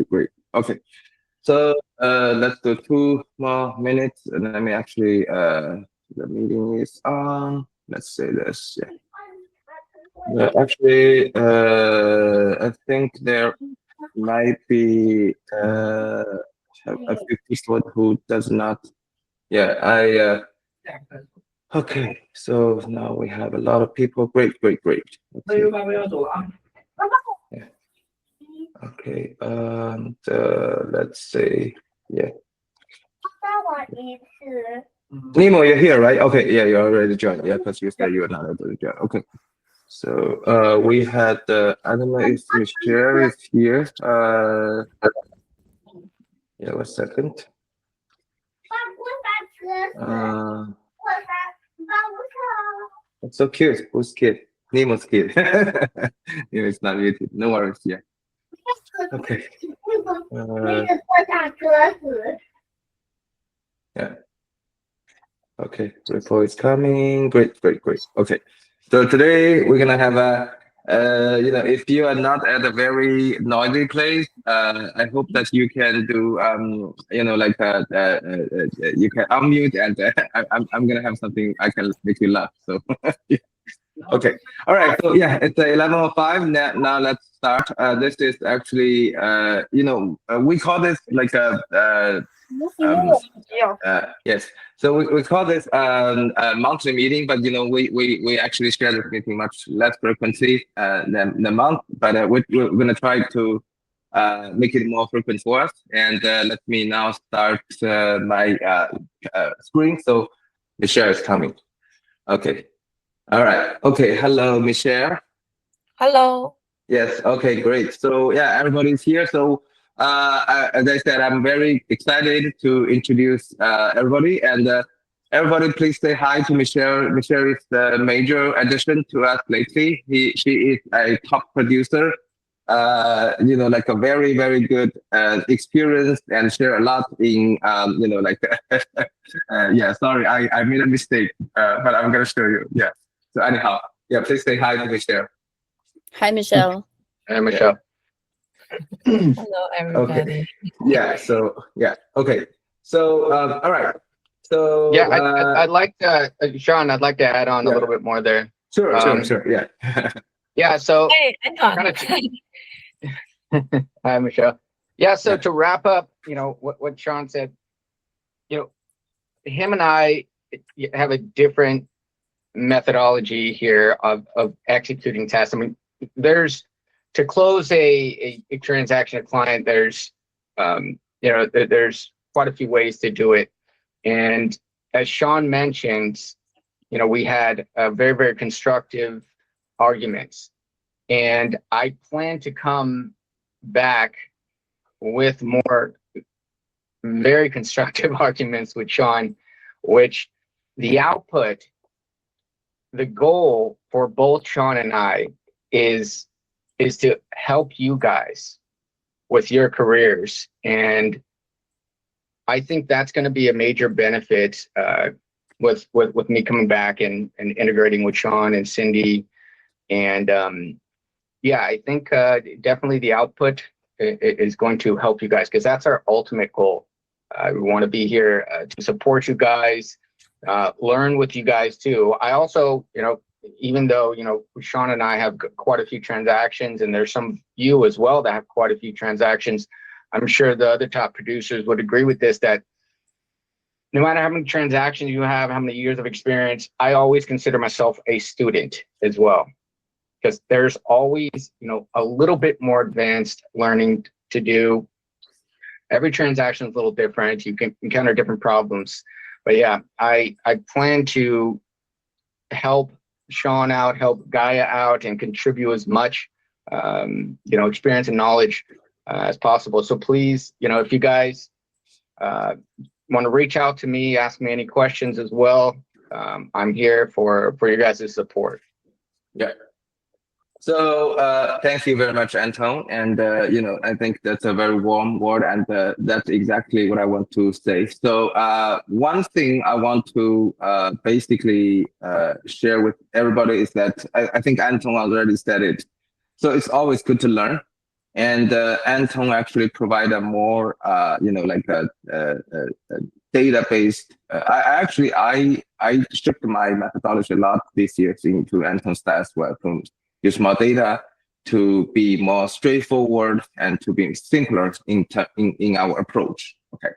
great. Okay. So let's do 2 more minutes, and let me actually the meeting is on. Let's say this. Yeah. Actually, I think there might be a few people who does not. Yeah, okay, so now we have a lot of people. Great, great, great. Yeah. Okay, and let's say, yeah. Nemo, you're here, right? Okay, yeah, you already joined. Yeah, because you said you were not able to join. Okay. So we had I don't know if Michelle is here. Yeah, 1 second. It's so cute. Who's kid? Nemo's kid. Nemo's not muted. No worries. Yeah. Okay. Yeah. Okay. Report is coming. Great, great, great. Okay. So today we're gonna have a. If you are not at a very noisy place, I hope that you can do, you can unmute and I'm gonna have something I can make you laugh. So, yeah. Okay. All right. So yeah, it's 11:05 now. Now let's start. This is actually, we call this like yes. So we call this a monthly meeting, but we actually share this meeting much less frequency than the month, but we're going to try to make it more frequent for us. And let me now start my screen. So Michelle is coming. Okay. All right. Okay. Hello, Michelle. Hello. Yes. Okay. Great. So yeah, everybody's here. So as I said, I'm very excited to introduce everybody, and everybody, please say hi to Michelle. Michelle is the major addition to us lately. She is a top producer. Like a very very good experience and share a lot in yeah. Sorry, I made a mistake, but I'm gonna show you. Yeah. So anyhow, yeah. Please say hi to Michelle. Hi, Michelle. Hi, Michelle. Hello, everybody. Okay. Yeah. So yeah. Okay. So all right. So yeah, I'd like to, Sean. I'd like to add on a Yeah. little bit more there. Sure. Yeah. Yeah. So Hey, kind of. Hi, Michelle. Yeah. So Yeah. to wrap up, what Sean said, him and I have a different methodology here of executing tests. I mean, there's to close a transaction, a client. There's there's quite a few ways to do it, and as Sean mentioned, we had very very constructive arguments, and I plan to come back with more very constructive arguments with Sean, which the output, the goal for both Sean and I is to help you guys with your careers. And I think that's going to be a major benefit with me coming back and integrating with Sean and Cindy. And yeah, I think definitely the output is going to help you guys, because that's our ultimate goal. We want to be here to support you guys, learn with you guys too. I also, even though, Sean and I have quite a few transactions, and there's some of you as well that have quite a few transactions, I'm sure the other top producers would agree with this, that no matter how many transactions you have, how many years of experience, I always consider myself a student as well, because there's always, a little bit more advanced learning to do. Every transaction is a little different. You can encounter different problems. But yeah, I plan to help Sean out, help GAEA out, and contribute as much, experience and knowledge as possible. So please, if you guys want to reach out to me, ask me any questions as well. I'm here for your guys' support. Yeah. So thank you very much, Anton. And I think that's a very warm word, and that's exactly what I want to say. So one thing I want to basically share with everybody is that I think Anton already said it. So it's always good to learn, and Anton actually provide a more, like a database. I stripped my methodology a lot this year into Anton's style as well, to use more data, to be more straightforward, and to be simpler in our approach. Okay.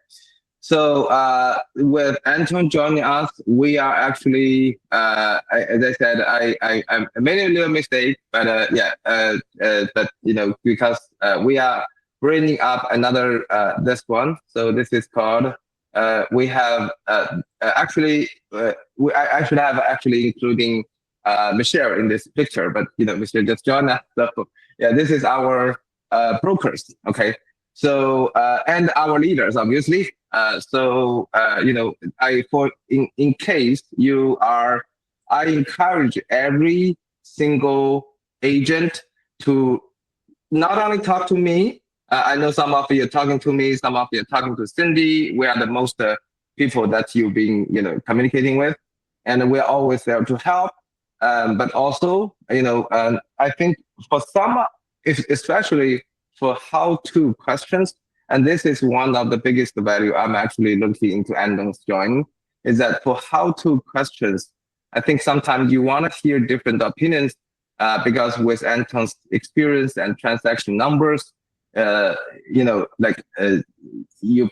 So with Anton joining us, we are actually, as I said, I made a little mistake, but but because we are bringing up another this one. So this is called. We have I should have actually including Michelle in this picture, but Michelle just joined us. So yeah, this is our brokers. Okay. So and our leaders, obviously. In case you are, I encourage every single agent to not only talk to me. I know some of you are talking to me, some of you are talking to Cindy. We are the most people that you've been communicating with, and we're always there to help. But also, I think for some, especially for how-to questions, and this is one of the biggest value I'm actually looking into Anton's joining, is that for how-to questions, I think sometimes you want to hear different opinions because with Anton's experience and transaction numbers, you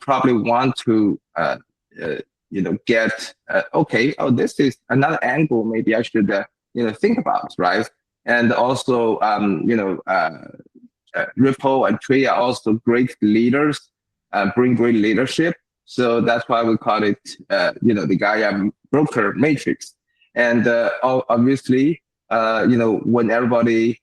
probably want to, get, okay, oh, this is another angle maybe I should, think about, right? And also, Ripple and Tree are also great leaders, bring great leadership. So that's why we call it, the GAEA broker matrix. And obviously, when everybody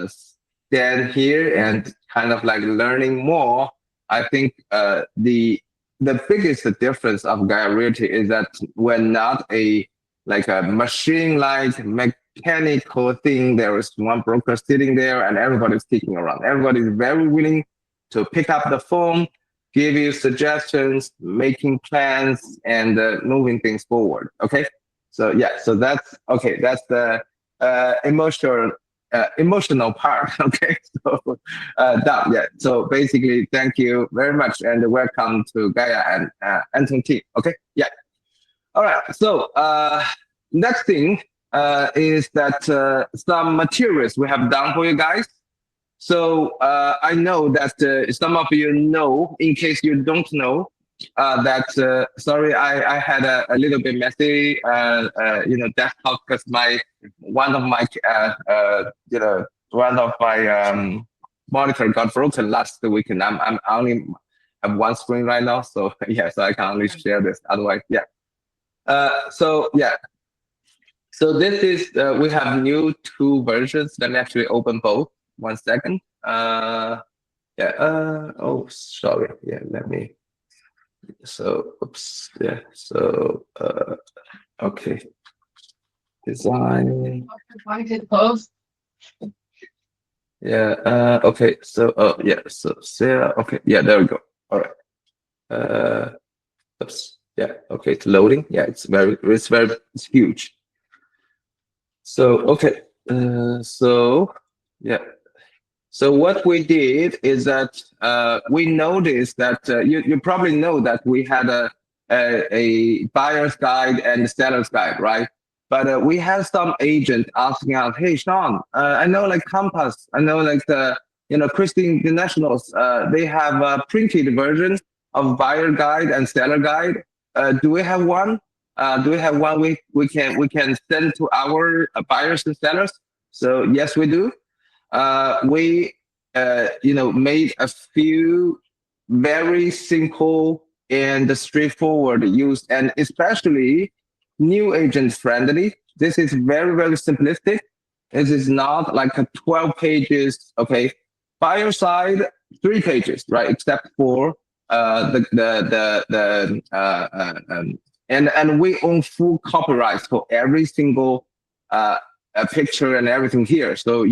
stand here and kind of like learning more, I think the biggest difference of GAEA Realty is that we're not a machine-like mechanical thing. There is one broker sitting there and everybody's kicking around. Everybody's very willing to pick up the phone, give you suggestions, making plans, and moving things forward. Okay. So yeah, so that's okay. That's the emotional part. Okay. So done. Yeah. So basically, thank you very much and welcome to GAEA and Anton team. Okay. Yeah. All right. So next thing is that some materials we have done for you guys. So I know that some of you know, in case you don't know, that sorry, I had a little bit messy, desktop because one of my monitor got broken last week, and I'm only have one screen right now, so yeah, so I can only share this. Otherwise, yeah. So this is, we have new 2 versions. Let me actually open both. 1 second. Oh, sorry. Yeah, let me. So, oops. Yeah. So, okay. Design. Yeah. Okay. So, yeah. So, Sarah. Okay. Yeah. There we go. All right. Oops. Yeah. Okay. It's loading. Yeah. It's huge. So, okay. So, yeah. So what we did is that we noticed that you probably know that we had a buyer's guide and seller's guide, right? But we had some agent asking us, "Hey, Sean, I know like Compass, I know like the Christine Internationals, they have a printed version of buyer guide and seller guide. Do we have one? Do we have one we can send to our buyers and sellers?" So yes, we do. We made a few very simple and straightforward use, and especially new agent friendly. This is very, very simplistic. This is not like a 12 pages. Okay, buyer side 3 pages, right? Except for and we own full copyright for every single a picture and everything here. So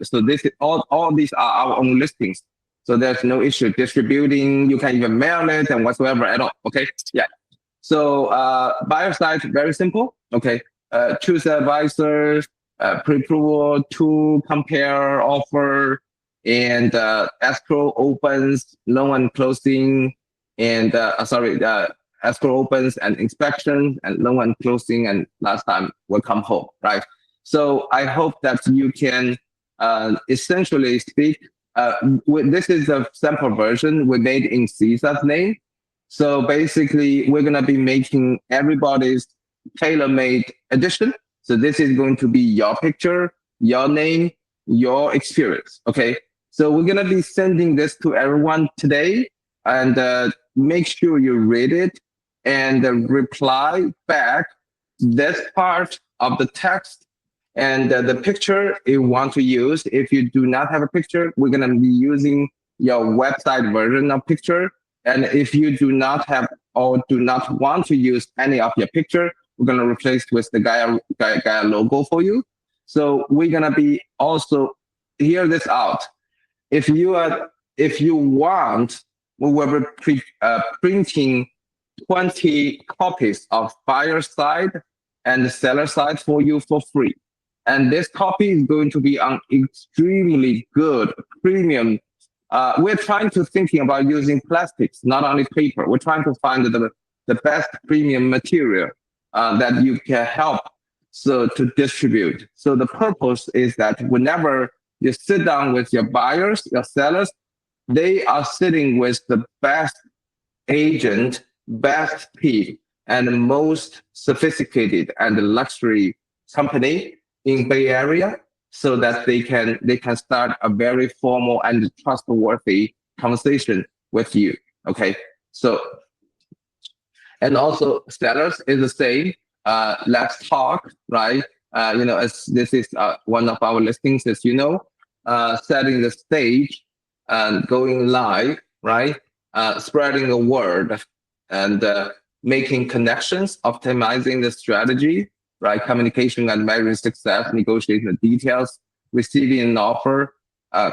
so this is all these are our own listings. So there's no issue distributing. You can even mail it and whatsoever at all. Okay, yeah. So buyer side very simple. Okay, choose advisors, pre-approval, to compare, offer, and escrow opens, loan and closing, and escrow opens and inspection and loan and closing, and last time will come home, right? So I hope that you can essentially speak. This is a sample version we made in CISA's name. So basically, we're gonna be making everybody's tailor-made edition. So this is going to be your picture, your name, your experience. Okay. So we're gonna be sending this to everyone today, and make sure you read it and reply back this part of the text and the picture you want to use. If you do not have a picture, we're gonna be using your website version of picture. And if you do not have or do not want to use any of your picture, we're gonna replace with the GAEA logo for you. So we're gonna be also hear this out. If you want, we will be printing 20 copies of buyer side and seller side for you for free. And this copy is going to be on extremely good premium. We're trying to thinking about using plastics, not only paper. We're trying to find the best premium material that you can help to distribute. So the purpose is that whenever you sit down with your buyers, your sellers, they are sitting with the best agent, best team, and most sophisticated and luxury company in Bay Area, so that they can start a very formal and trustworthy conversation with you. Okay, so and also sellers is the same. Let's talk, right? As this is one of our listings, as you know, setting the stage and going live, right? Spreading the word and making connections, optimizing the strategy, right? Communication and measuring success, negotiating the details, receiving an offer,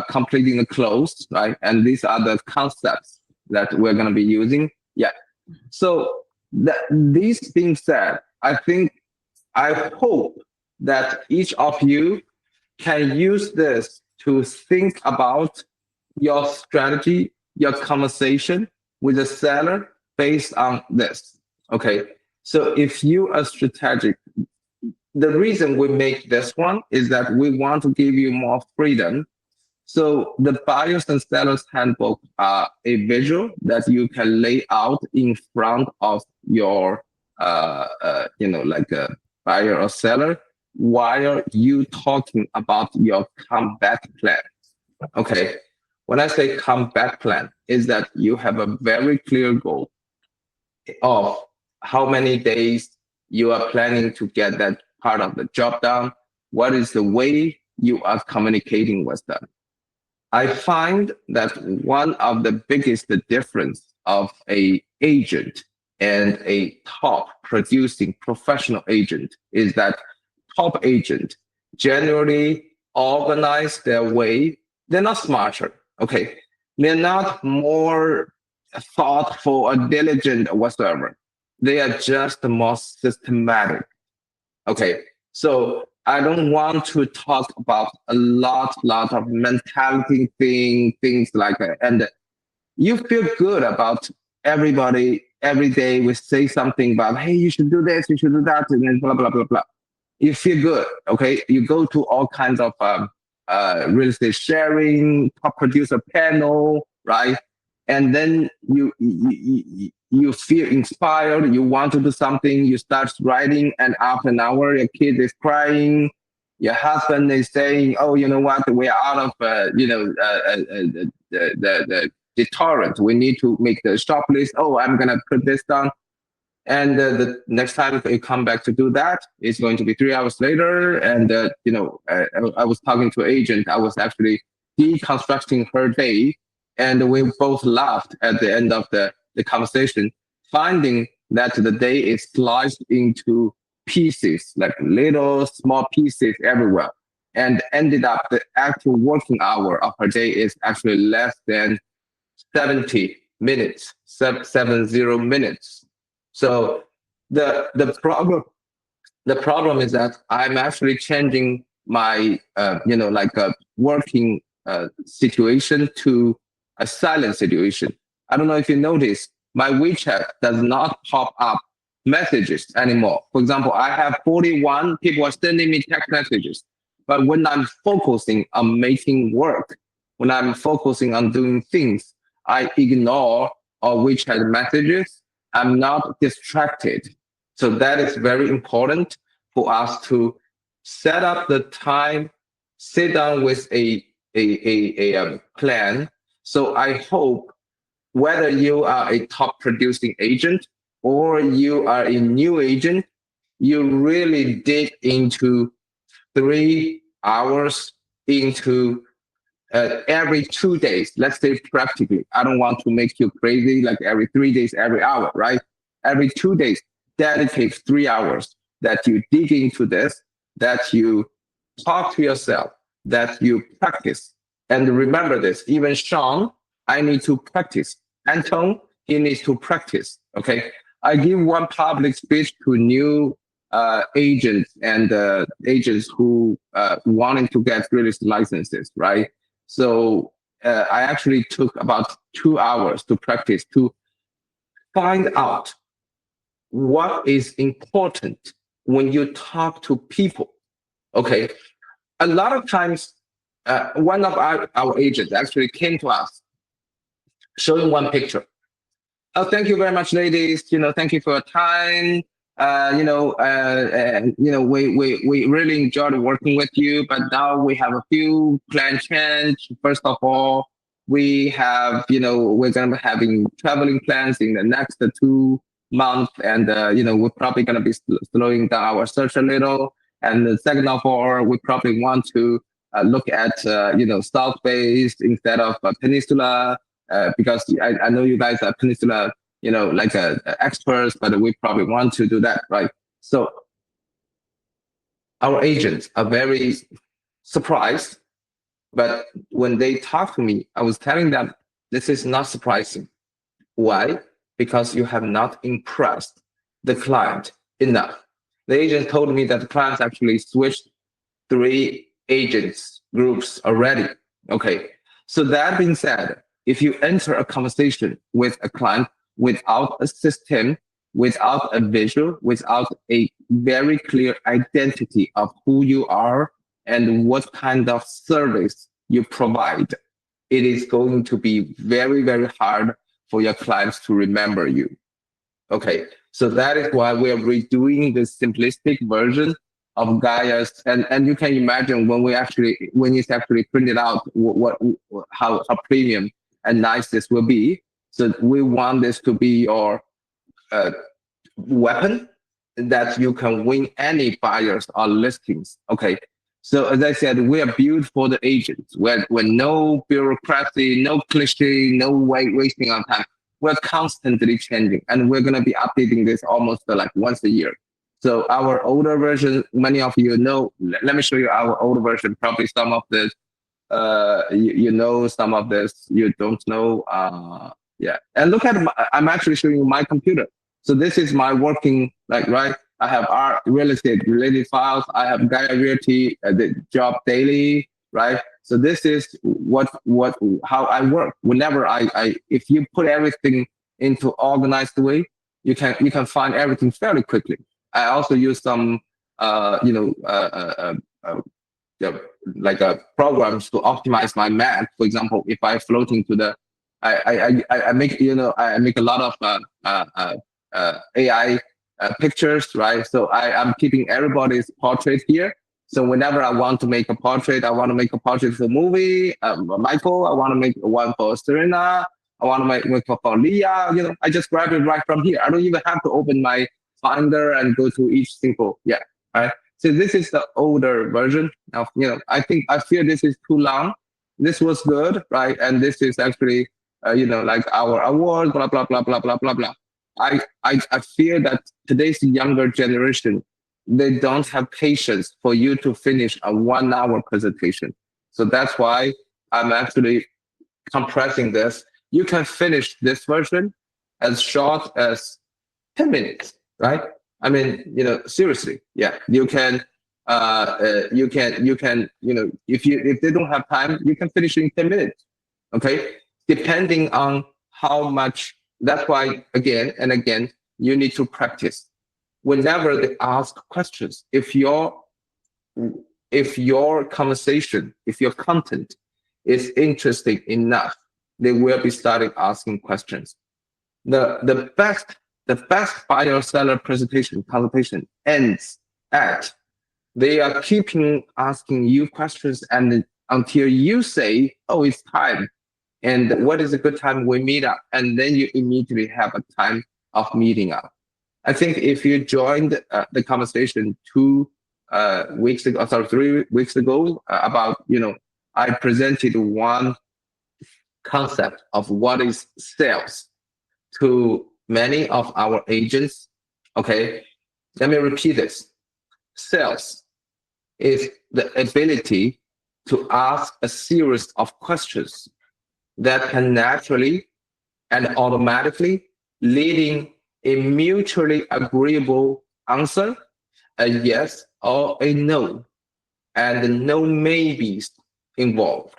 completing the close, right? And these are the concepts that we're going to be using. Yeah. So these being said, I hope that each of you can use this to think about your strategy, your conversation with the seller based on this. Okay. So if you are strategic, the reason we make this one is that we want to give you more freedom. So the buyers and sellers handbook are a visual that you can lay out in front of your, like a buyer or seller while you talking about your comeback plan. Okay. When I say comeback plan, is that you have a very clear goal of how many days you are planning to get that part of the job done. What is the way you are communicating with them? I find that one of the biggest difference of a agent and a top producing professional agent is that top agent generally organize their way. They're not smarter. Okay. They're not more thoughtful or diligent whatsoever. They are just more systematic. Okay. So I don't want to talk about a lot of mentality things like that. And you feel good about everybody every day. We say something about, hey, you should do this, you should do that, and then blah, blah, blah, blah. You feel good. Okay. You go to all kinds of real estate sharing, top producer panel, right? And then you feel inspired. You want to do something. You start writing, and after an hour, your kid is crying. Your husband is saying, "Oh, you know what? We are out of the torrent. We need to make the shop list. Oh, I'm gonna put this down." And the next time you come back to do that, it's going to be 3 hours later. And I was talking to an agent. I was actually deconstructing her day, and we both laughed at the end of the conversation, finding that the day is sliced into pieces, like little small pieces everywhere, and ended up the actual working hour of her day is actually less than 70 minutes, 70 minutes. So the problem is that I'm actually changing my working situation to a silent situation. I don't know if you noticed, my WeChat does not pop up messages anymore. For example, I have 41 people are sending me text messages, but when I'm focusing on making work, when I'm focusing on doing things, I ignore all WeChat messages. I'm not distracted. So that is very important for us to set up the time, sit down with a plan. So I hope whether you are a top producing agent or you are a new agent, you really dig into 3 hours into every 2 days. Let's say practically. I don't want to make you crazy like every 3 days, every hour, right? Every 2 days, dedicate 3 hours that you dig into this, that you talk to yourself, that you practice. And remember this, even Sean, I need to practice. Anton, he needs to practice. Okay. I give one public speech to new agents and agents who wanting to get real estate licenses, right? So I actually took about 2 hours to practice to find out what is important when you talk to people. Okay. A lot of times, one of our agents actually came to us showing one picture. Oh, thank you very much, ladies. Thank you for your time. We really enjoyed working with you, but now we have a few plan change. First of all, we have, we're going to be having traveling plans in the next 2 months, and we're probably going to be slowing down our search a little. And the second of all, we probably want to look at, South-based instead of Peninsula. Because I know you guys are Peninsula, like experts, but we probably want to do that, right? So our agents are very surprised, but when they talk to me, I was telling them, this is not surprising. Why? Because you have not impressed the client enough. The agent told me that the clients actually switched 3 agents groups already. Okay. So that being said, if you enter a conversation with a client without a system, without a visual, without a very clear identity of who you are and what kind of service you provide, it is going to be very, very hard for your clients to remember you. Okay, so that is why we are redoing the simplistic version of GAEA's, and you can imagine when it's actually printed out, how premium and nice this will be. So we want this to be your weapon that you can win any buyers or listings. Okay. So as I said, we are built for the agents where no bureaucracy, no cliche, no wasting our time. We're constantly changing, and we're going to be updating this almost like once a year. So our older version, many of you know, let me show you our older version. Probably some of this, you know, some of this you don't know. Yeah, and look at I'm actually showing you my computer. So this is my working, right? I have our real estate related files. I have GAEA Realty, the job daily, right? So this is how I work. Whenever if you put everything into organized way, you can find everything fairly quickly. I also use some, like programs to optimize my math. For example, if I float into the, I make a lot of AI pictures, right? So I'm keeping everybody's portrait here. So whenever I want to make a portrait, I want to make a portrait for movie, Michael, I want to make one for Serena, I want to make for Leah, I just grab it right from here. I don't even have to open my Finder and go to each single, right? So this is the older version of, I feel this is too long. This was good, right? And this is actually, like our award, blah, blah, blah, blah, blah, blah, blah. I fear that today's younger generation, they don't have patience for you to finish a 1 hour presentation. So that's why I'm actually compressing this. You can finish this version as short as 10 minutes, right? I mean, seriously, you can you can, if they don't have time, you can finish in 10 minutes. Okay, depending on how much. That's why again and again you need to practice. Whenever they ask questions, if your conversation, if your content is interesting enough, they will be starting asking questions. The best buyer seller presentation consultation ends at they are keeping asking you questions and until you say, oh, it's time. And what is a good time we meet up? And then you immediately have a time of meeting up. I think if you joined the conversation 3 weeks ago about, I presented one concept of what is sales to many of our agents. Okay, let me repeat this. Sales is the ability to ask a series of questions that can naturally and automatically leading a mutually agreeable answer, a yes or a no, and no maybes involved.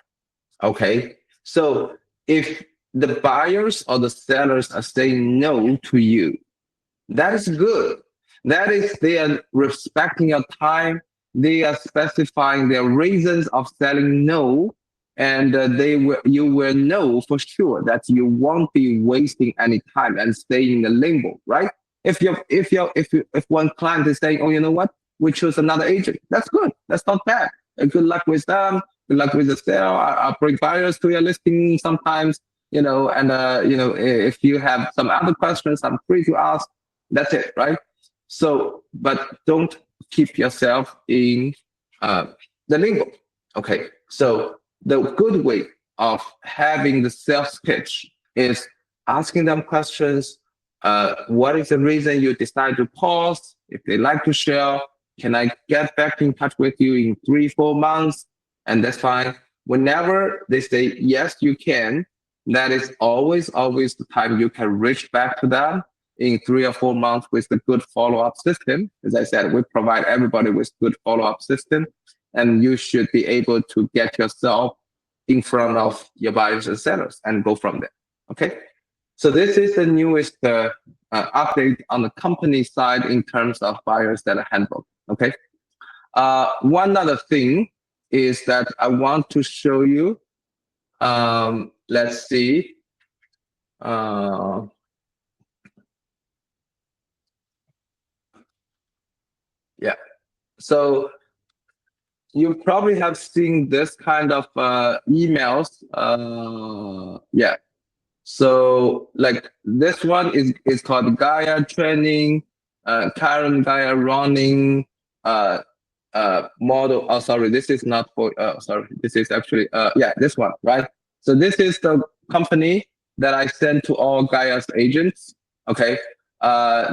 Okay, so if the buyers or the sellers are saying no to you, that is good. That is, they are respecting your time. They are specifying their reasons of selling no, and you will know for sure that you won't be wasting any time and stay in the limbo, right? If one client is saying, oh, you know what, we choose another agent, that's good. That's not bad. Good luck with them. Good luck with the sale. I'll bring buyers to your listing sometimes, and if you have some other questions, I'm free to ask. That's it, right? So, but don't keep yourself in the limbo. Okay, so the good way of having the sales pitch is asking them questions. What is the reason you decide to pause? If they like to share, can I get back in touch with you in 3-4 months? And that's fine. Whenever they say yes, you can, that is always the time you can reach back to them in 3 or 4 months with a good follow-up system. As I said, we provide everybody with good follow-up system, and you should be able to get yourself in front of your buyers and sellers and go from there. Okay. So this is the newest update on the company side in terms of buyer seller handbook. Okay. One other thing is that I want to show you. Let's see. Yeah. So you probably have seen this kind of emails. Yeah. So like this one is called GAEA training, current GAEA running model. Oh, sorry, this is not for. Sorry, this is actually. Yeah, this one, right? So this is the company that I sent to all GAEA's agents. Okay.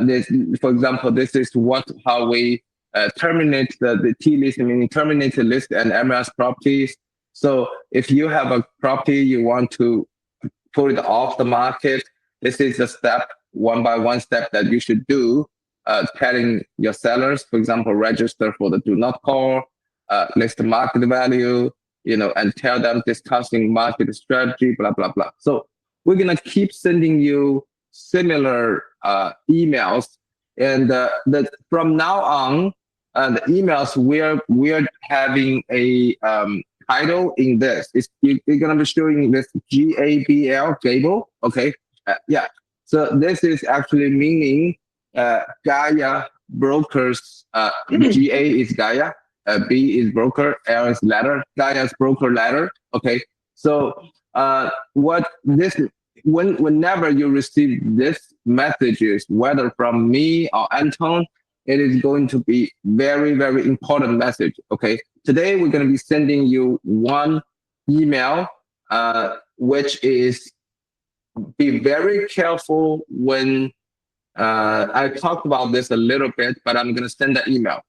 This, for example, this is how we terminate the T list, meaning terminate the list and MLS properties. So if you have a property you want to put it off the market, this is the step, one by one step that you should do. Telling your sellers, for example, register for the do not call, list the market value, and tell them discussing market strategy, blah, blah, blah. So we're going to keep sending you similar emails. And from now on, the emails, we're having a title in this. You're going to be showing this GABL, Gable. Okay. Yeah. So this is actually meaning GAEA brokers. GA is GAEA. B is broker. L is ladder. GAEA's broker ladder. Okay. So whenever you receive this messages, whether from me or Anton, it is going to be very, very important message. Okay. Today we're going to be sending you one email, which is be very careful when I talked about this a little bit, but I'm going to send that email.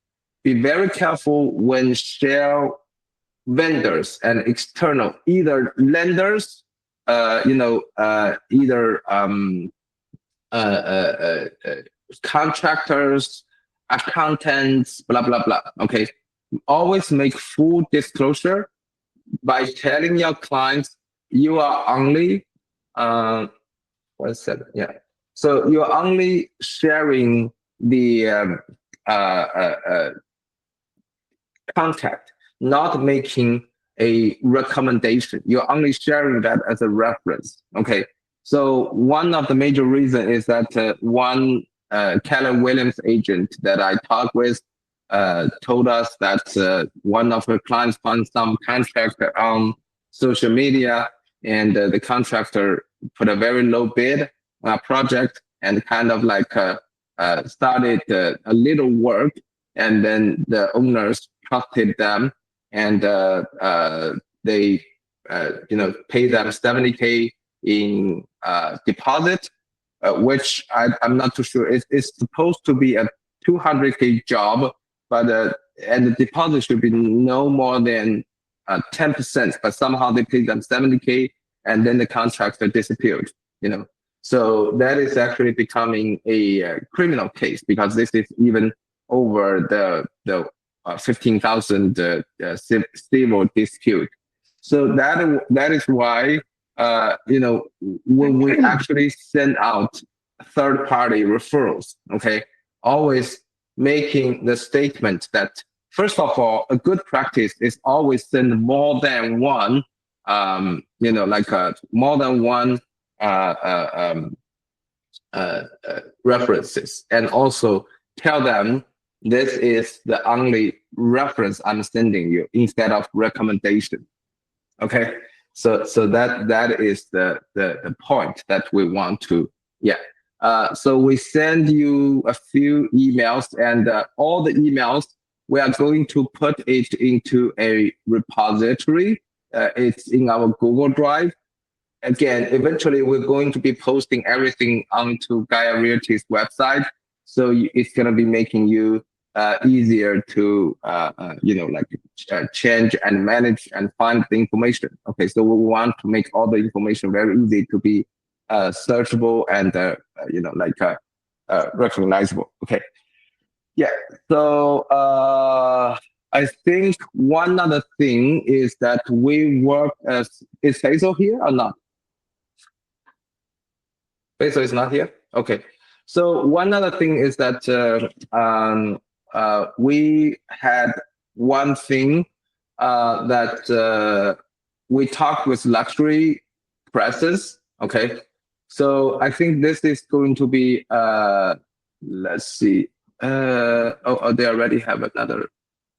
Be very careful when share vendors and external, either lenders, either contractors, accountants, blah, blah, blah. Okay. always make full disclosure by telling your clients you are only, 1 second, yeah. So you're only sharing the contact, not making a recommendation. You're only sharing that as a reference. Okay. So one of the major reasons is that one Keller Williams agent that I talked with told us that one of her clients found some contractor on social media, and the contractor put a very low bid project and kind of like started a little work, and then the owners trusted them, and they pay them 70K in deposit, which I'm not too sure. It's supposed to be a 200K job, but and the deposit should be no more than 10%. But somehow they paid them 70K, and then the contractor disappeared. So that is actually becoming a criminal case, because this is even over the 15,000 civil dispute. So that is why when we actually send out third-party referrals, okay, always making the statement that, first of all, a good practice is always send more than one, more than one references, and also tell them this is the only reference I'm sending you instead of recommendation. Okay, so that is the point that we want to, so we send you a few emails, and all the emails we are going to put it into a repository. It's in our Google Drive. Again, eventually we're going to be posting everything onto GAEA Realty's website, so it's going to be making you easier to change and manage and find the information. Okay, so we want to make all the information very easy to be searchable and recognizable. Okay, yeah. So I think one other thing is that we work as, is Hazel here or not? Hazel is not here. Okay. So one other thing is that we had one thing that we talked with luxury presses. Okay, so I think this is going to be let's see. Oh, they already have another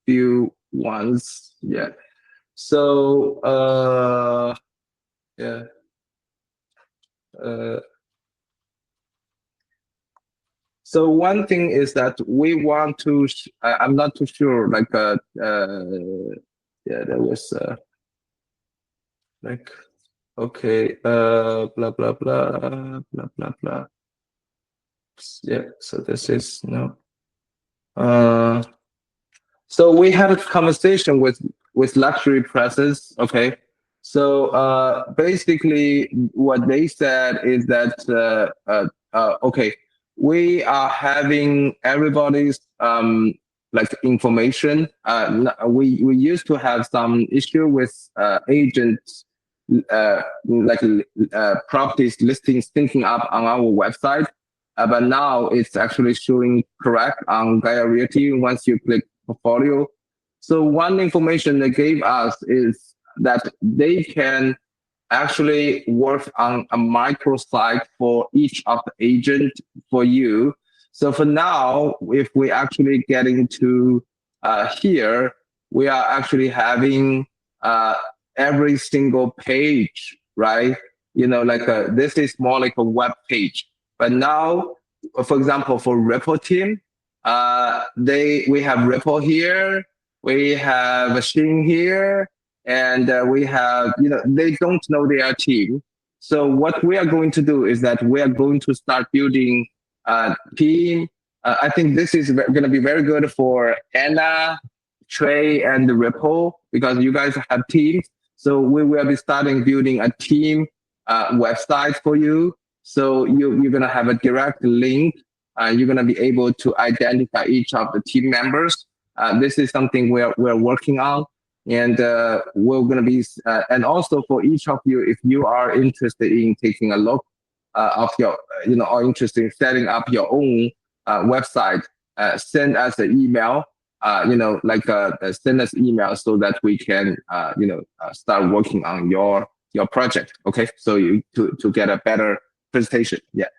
few ones. Yeah. So yeah. So one thing is that we want to, I'm not too sure, like, yeah, there was, like, okay, blah, blah, blah, blah, blah, blah. Yeah, so this is, no. So we had a conversation with luxury presses, okay? So basically what they said is that, okay, we are having everybody's like information. We used to have some issue with agents like properties listings syncing up on our website, but now it's actually showing correct on GAEA Realty once you click portfolio. So one information they gave us is that they can actually work on a microsite for each of the agent for you. So for now, if we actually get into here, we are actually having every single page, right? Like this is more like a web page. But now, for example, for Ripple team, we have Ripple here, we have Xing here, and we have, they don't know their team. So what we are going to do is that we are going to start building a team. I think this is going to be very good for Anna, Trey, and Ripple, because you guys have teams. So we will be starting building a team website for you. So you're going to have a direct link. You're going to be able to identify each of the team members. This is something we're working on, and we're going to be, and also for each of you, if you are interested in taking a look of your, or interested in setting up your own website, send us an email. Send us email so that we can, start working on your project. Okay, so you to get a better presentation. Yeah.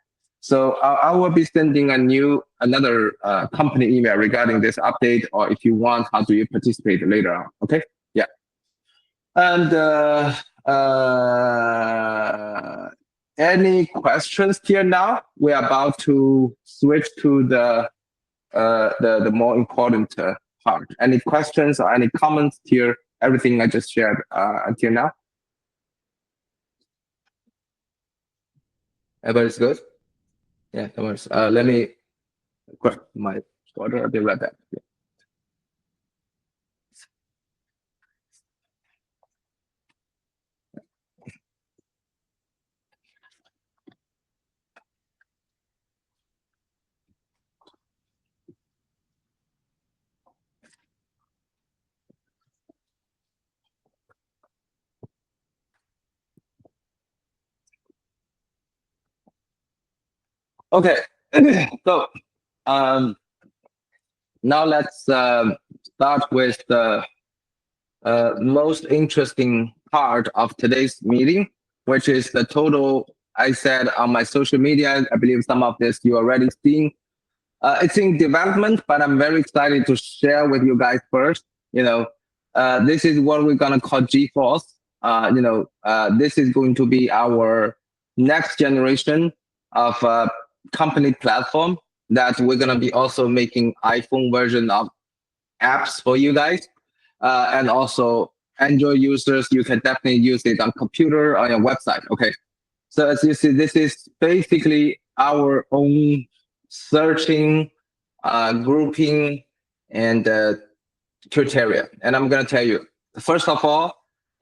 So I will be sending another company email regarding this update, or if you want, how do you participate later on? Okay. Yeah. And any questions here now? We're about to switch to the more important part. Any questions or any comments here? Everything I just shared until now. Everybody's good? Yeah, no worries. Let me grab my water. I'll be right back. Yeah. Okay, so now let's start with the most interesting part of today's meeting, which is the total. I said on my social media, I believe some of this you already seen. It's in development, but I'm very excited to share with you guys first. This is what we're gonna call GeForce. This is going to be our next generation of company platform that we're gonna be also making iPhone version of apps for you guys, and also Android users. You can definitely use it on computer, on your website. Okay, so as you see, this is basically our own searching, grouping, and criteria. And I'm gonna tell you, first of all,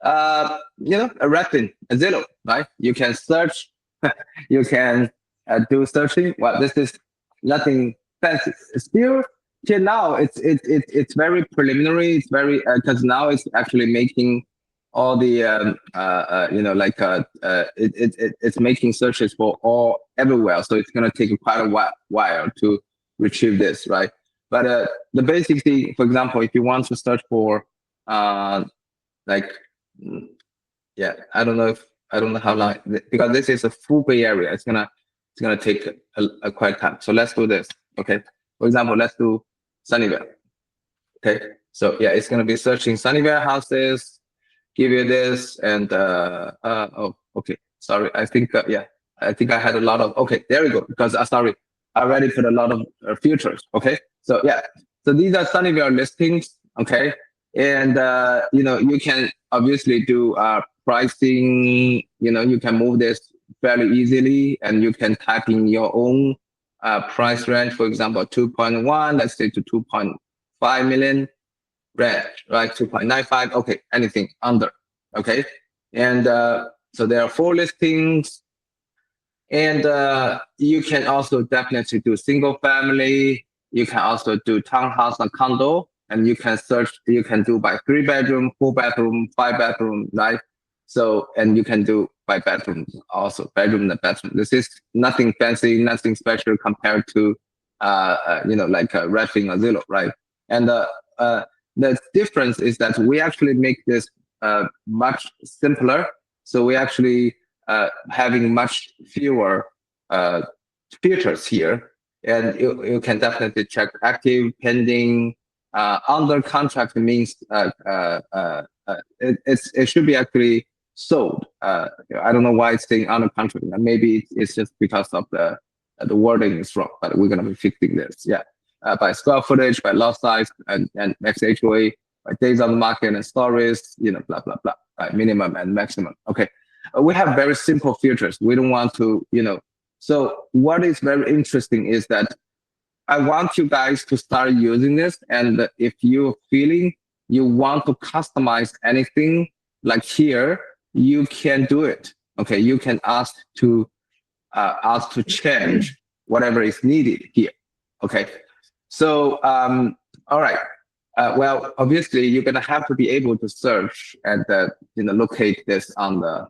a Redfin, a Zillow, right? You can search, you can do searching. Well, this is nothing fancy. Still, till now, it's very preliminary. It's very because now it's actually making all the it's making searches for everywhere. So it's gonna take quite a while to retrieve this, right? But the basic thing, for example, if you want to search for I don't know how long, because this is a full Bay Area. It's gonna take a quite time. So let's do this. Okay. For example, let's do Sunnyvale. Okay. So yeah, it's gonna be searching Sunnyvale houses. Give you this and okay. Sorry, I think I think I had a lot of, okay, there we go, because sorry, I already put a lot of futures. Okay, so yeah, so these are Sunnyvale listings. Okay, and you can obviously do pricing. You can move this fairly easily, and you can type in your own price range. For example, 2.1, let's say to 2.5 million. Range, right? 2.95. Okay, anything under. Okay, and so there are 4 listings, and you can also definitely do single family. You can also do townhouse and condo, and you can search. You can do by 3 bedroom, 4 bedroom, 5 bedroom, right? So, and you can do by bedroom also, bedroom and bedroom. This is nothing fancy, nothing special compared to like Redfin or Zillow, right? And the difference is that we actually make this much simpler. So we actually having much fewer filters here, and you can definitely check active, pending, under contract means it should be actually sold. I don't know why it's saying under contract. Maybe it's just because of the wording is wrong, but we're gonna be fixing this. Yeah. By square footage, by lot size, and max HOA, by days on the market and stories, blah, blah, blah, right? Minimum and maximum. Okay. We have very simple filters. We don't want to, So what is very interesting is that I want you guys to start using this. And if you're feeling you want to customize anything like here, you can do it. Okay. You can ask to change whatever is needed here. Okay. So, all right. Well, obviously, you're gonna have to be able to search and locate this on the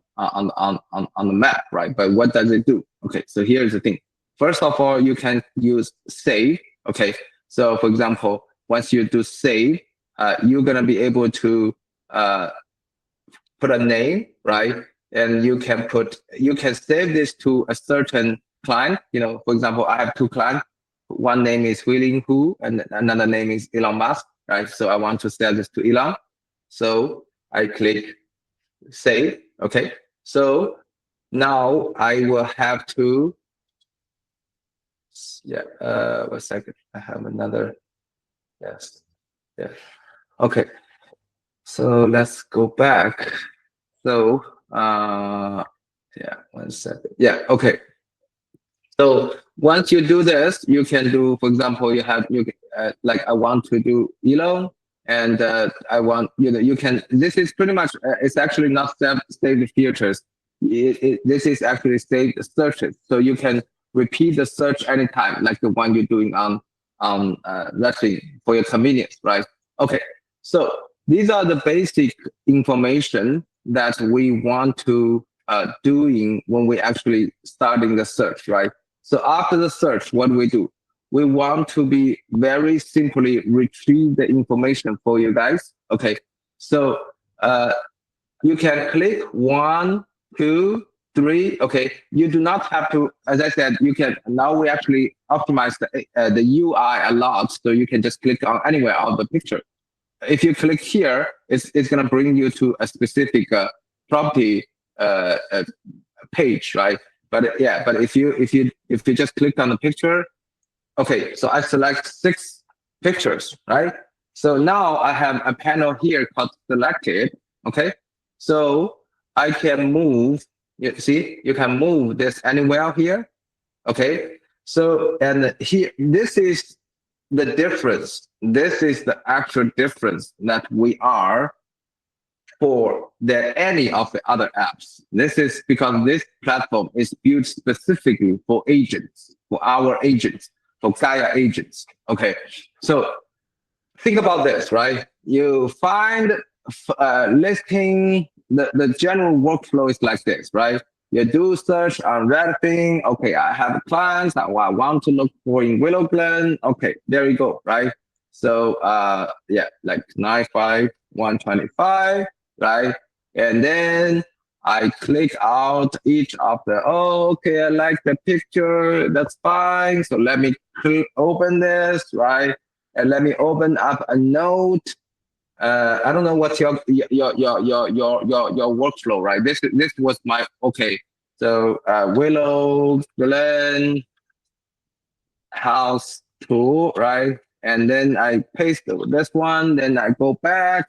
map, right? But what does it do? Okay, so here's the thing. First of all, you can use save. Okay, so for example, once you do save, you're gonna be able to put a name, right? And you can save this to a certain client. For example, I have two clients. One name is Willing Hu, and another name is Elon Musk, right? So I want to sell this to Elon. So I click save. Okay. So now I will have to, one second. I have another, yes. Yeah. Okay. So let's go back. So, one second. Yeah, okay. So once you do this, you can do, for example, like I want to do Elon, and I want, you can, this is pretty much, it's actually not saved filters. This is actually saved searches. So you can repeat the search anytime, like the one you're doing on Redfin for your convenience, right? Okay, so these are the basic information that we want to doing when we actually starting the search, right? So after the search, what do? We want to be very simply retrieve the information for you guys. Okay, so you can click 1, 2, 3. Okay, you do not have to. As I said, you can now we actually optimize the UI a lot, so you can just click on anywhere on the picture. If you click here, it's going to bring you to a specific property page, right? But if you just click on the picture, okay, so I select 6 pictures, right? So now I have a panel here called selected. Okay, so I can move. You see, you can move this anywhere here. Okay, so and here, this is the difference. This is the actual difference that we are for any of the other apps. This is because this platform is built specifically for agents, for our agents, for GAEA agents. Okay, so think about this, right? You find listing, the general workflow is like this, right? You do search on Redfin. Okay, I have clients that I want to look for in Willow Glen. Okay, there you go, right? So like 95125, right? And then I click out each of the, okay, I like the picture, that's fine. So let me open this, right? And let me open up a note. I don't know what's your workflow, right? This was my, okay. So Willow Glen house tool, right? And then I paste this one, then I go back,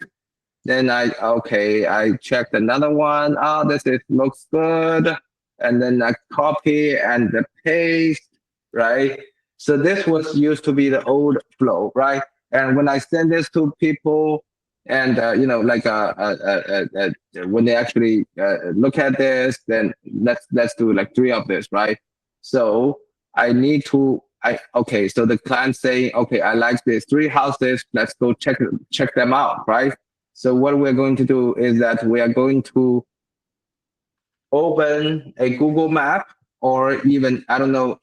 then I checked another one. Oh, looks good. And then I copy and paste, right? So this was used to be the old flow, right? And when I send this to people, and when they actually look at this, then let's do like 3 of this, right? So I need to so the client saying, okay, I like these 3 houses, let's go check them out, right? So what we're going to do is that we are going to open a Google map, or even, I don't know,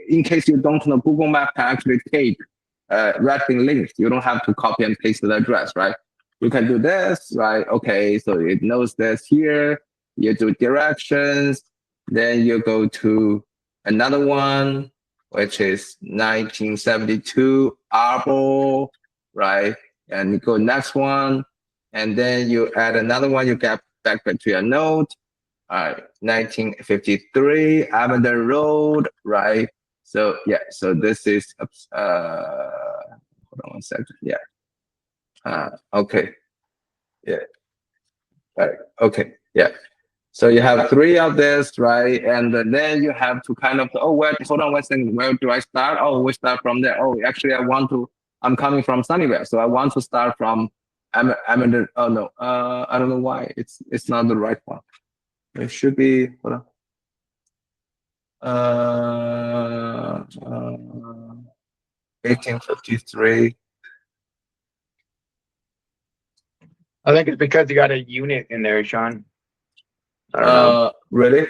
in case you don't know, Google Map can actually take Redfin links. You don't have to copy and paste the address, right? You can do this, right? Okay, so it knows this here. You do directions, then you go to another one, which is 1972 Arbor, right? And you go next one, and then you add another one, you get back to your note. All right, 1953 Abingdon Road, right? So so this is hold on one second. Yeah. Okay. Yeah. All right. Okay. Yeah. So you have 3 of this, right? And then you have to kind of, hold on one second. Where do I start? Oh, we start from there. Oh, actually, I'm coming from Sunnyvale. So I want to start from Abingdon. Oh, no. I don't know why. It's not the right one. It should be, hold on. 1853. I think it's because you got a unit in there, Sean. I don't know. Really?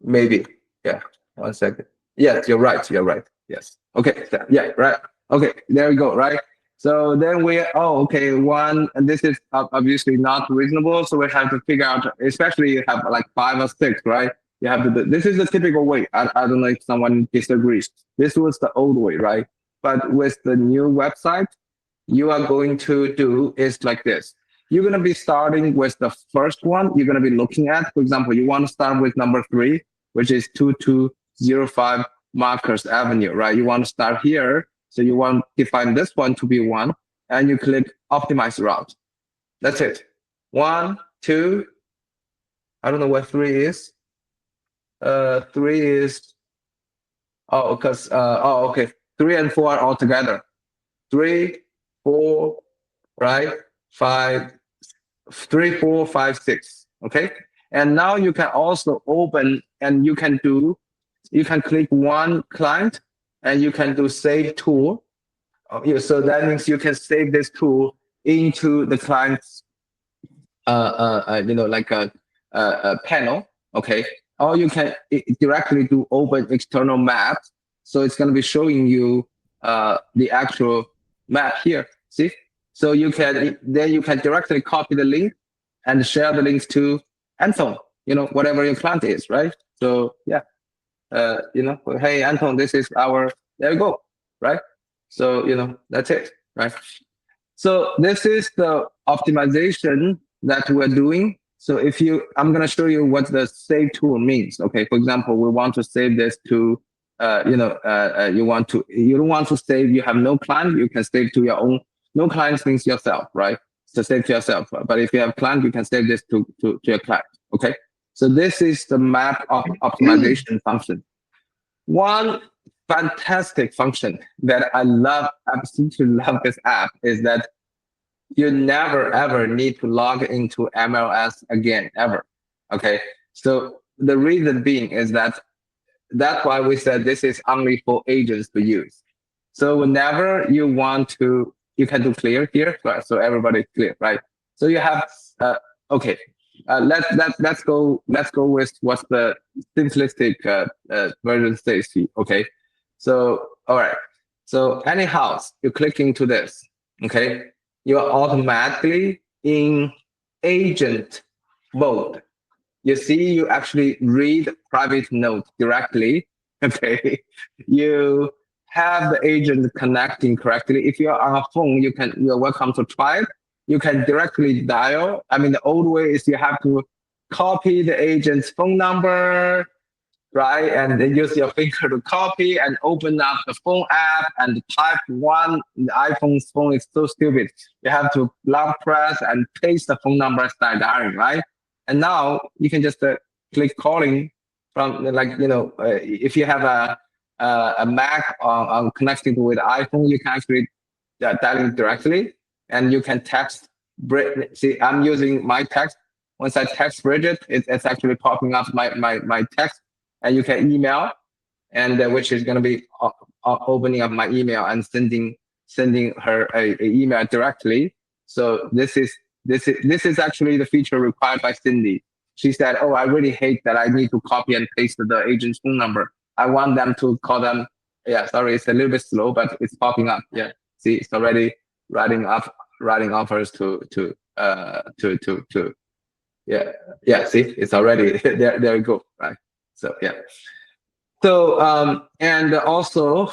Maybe. Yeah. 1 second. Yes, you're right. You're right. Yes. Okay. Yeah. Right. Okay. There we go. Right. So then okay. And this is obviously not reasonable. So we have to figure out, especially you have like 5 or 6, right? You have to do, this is the typical way. I don't know if someone disagrees. This was the old way, right? But with the new website, you are going to do is like this. You're going to be starting with the first one you're going to be looking at. For example, you want to start with number 3, which is 2205 Marcus Avenue, right? You want to start here. So you want to define this one to be 1, and you click optimize route. That's it. 1, 2. I don't know what 3 is. 3 is, okay. 3 and 4 are all together. 3, 4, right? 5, 3, 4, 5, 6. Okay. And now you can also open and you can click one client and you can do save tool. So that means you can save this tool into the client's, like a panel. Okay. Or you can directly do open external maps. So it's going to be showing you the actual map here. See? So you can directly copy the link and share the links to Anton, whatever your client is, right? So yeah, hey Anton, this is there you go, right? So that's it, right? So this is the optimization that we're doing. So I'm gonna show you what the save tool means. Okay, for example, we want to save this to, you don't want to save. You have no client, you can save to your own. No client things yourself, right? So save to yourself. But if you have client, you can save this to your client. Okay. So this is the map optimization function. One fantastic function that I absolutely love this app is that you never ever need to log into MLS again, ever. Okay. So the reason being is that's why we said this is only for agents to use. So whenever you want to, you can do clear here, right? So everybody's clear, right? So you have, okay. Let's go with what the simplistic version says. Okay. So all right. So any house, you click into this. Okay. You're automatically in agent mode. You see, you actually read private note directly. Okay. You have the agent connecting correctly. If you're on a phone, you're welcome to try it. You can directly dial. I mean, the old way is you have to copy the agent's phone number, right? And then use your finger to copy and open up the phone app and type one. The iPhone's phone is so stupid. You have to long press and paste the phone number start dialing, right? And now you can just click calling from if you have a Mac on connected with iPhone, you can actually dial it directly, and you can text. See, I'm using my text. Once I text Bridget, it's actually popping up my text, and you can email, and which is going to be opening up my email and sending her a email directly. So this is actually the feature required by Cindy. She said, "Oh, I really hate that I need to copy and paste the agent's phone number. I want them to call them." Yeah, sorry, it's a little bit slow, but it's popping up. Yeah, see, it's already writing offers to yeah. See, it's already there. There you go. Right. So yeah. So and also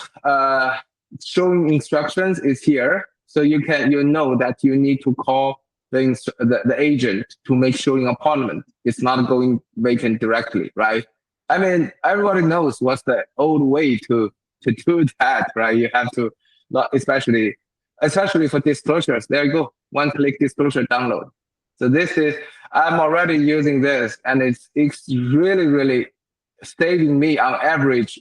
showing instructions is here. So you know that you need to call the agent to make showing appointment. It's not going vacant directly, right? I mean, everybody knows what's the old way to do that, right? You have to, not especially for disclosures. There you go. One click disclosure download. So I'm already using this, and it's really, really saving me on average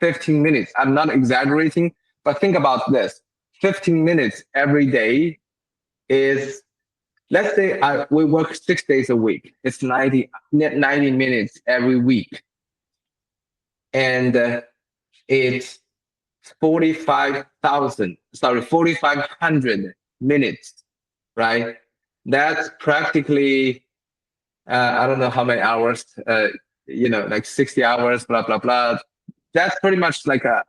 15 minutes. I'm not exaggerating, but think about this. 15 minutes every day is, let's say we work 6 days a week. It's 90 minutes every week. And it's 4,500 minutes, right? that's practically, I don't know how many hours, like 60 hours, blah, blah, blah. That's pretty much like a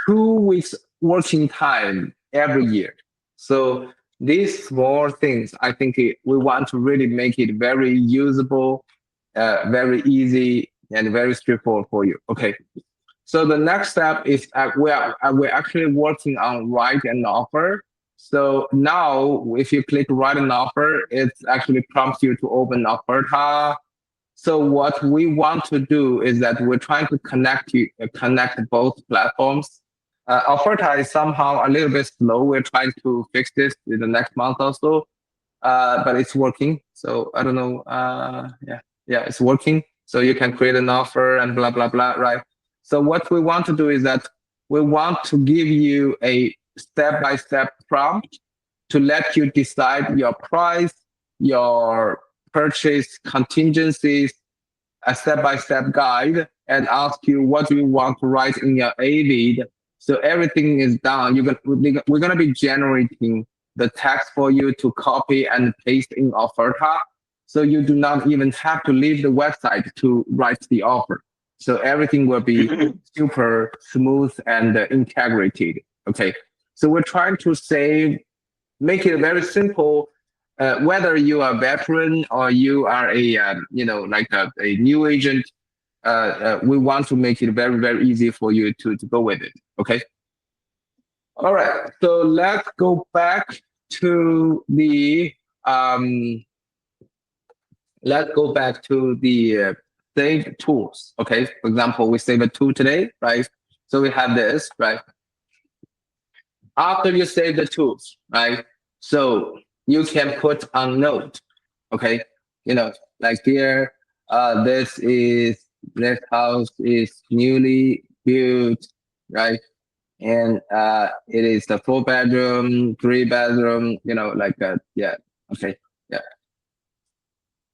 2 weeks working time every year. So these small things, I think we want to really make it very usable, very easy, and very straightforward for you. Okay. So the next step is we're actually working on write an offer. So now, if you click write an offer, it actually prompts you to open Offerta. So what we want to do is that we're trying to connect both platforms. Offerta is somehow a little bit slow. We're trying to fix this in the next month or so, but it's working. So I don't know. Yeah, it's working. So you can create an offer and blah blah blah, right? So what we want to do is that we want to give you a step-by-step prompt to let you decide your price, your purchase contingencies, a step-by-step guide, and ask you what do you want to write in your AVID. So everything is done. We're gonna be generating the text for you to copy and paste in Offerta. So you do not even have to leave the website to write the offer. So everything will be super smooth and integrated. Okay. So we're trying to make it very simple. Whether you are a veteran or you are a new agent, we want to make it very, very easy for you to go with it. Okay. All right. So let's go back to the save tools. Okay. For example, we save a tool today, right? So we have this, right? After you save the tools, right? So you can put a note, okay? Like here, this house is newly built, right? And it is the 4-bedroom, 3-bedroom, like that. Yeah. Okay. Yeah.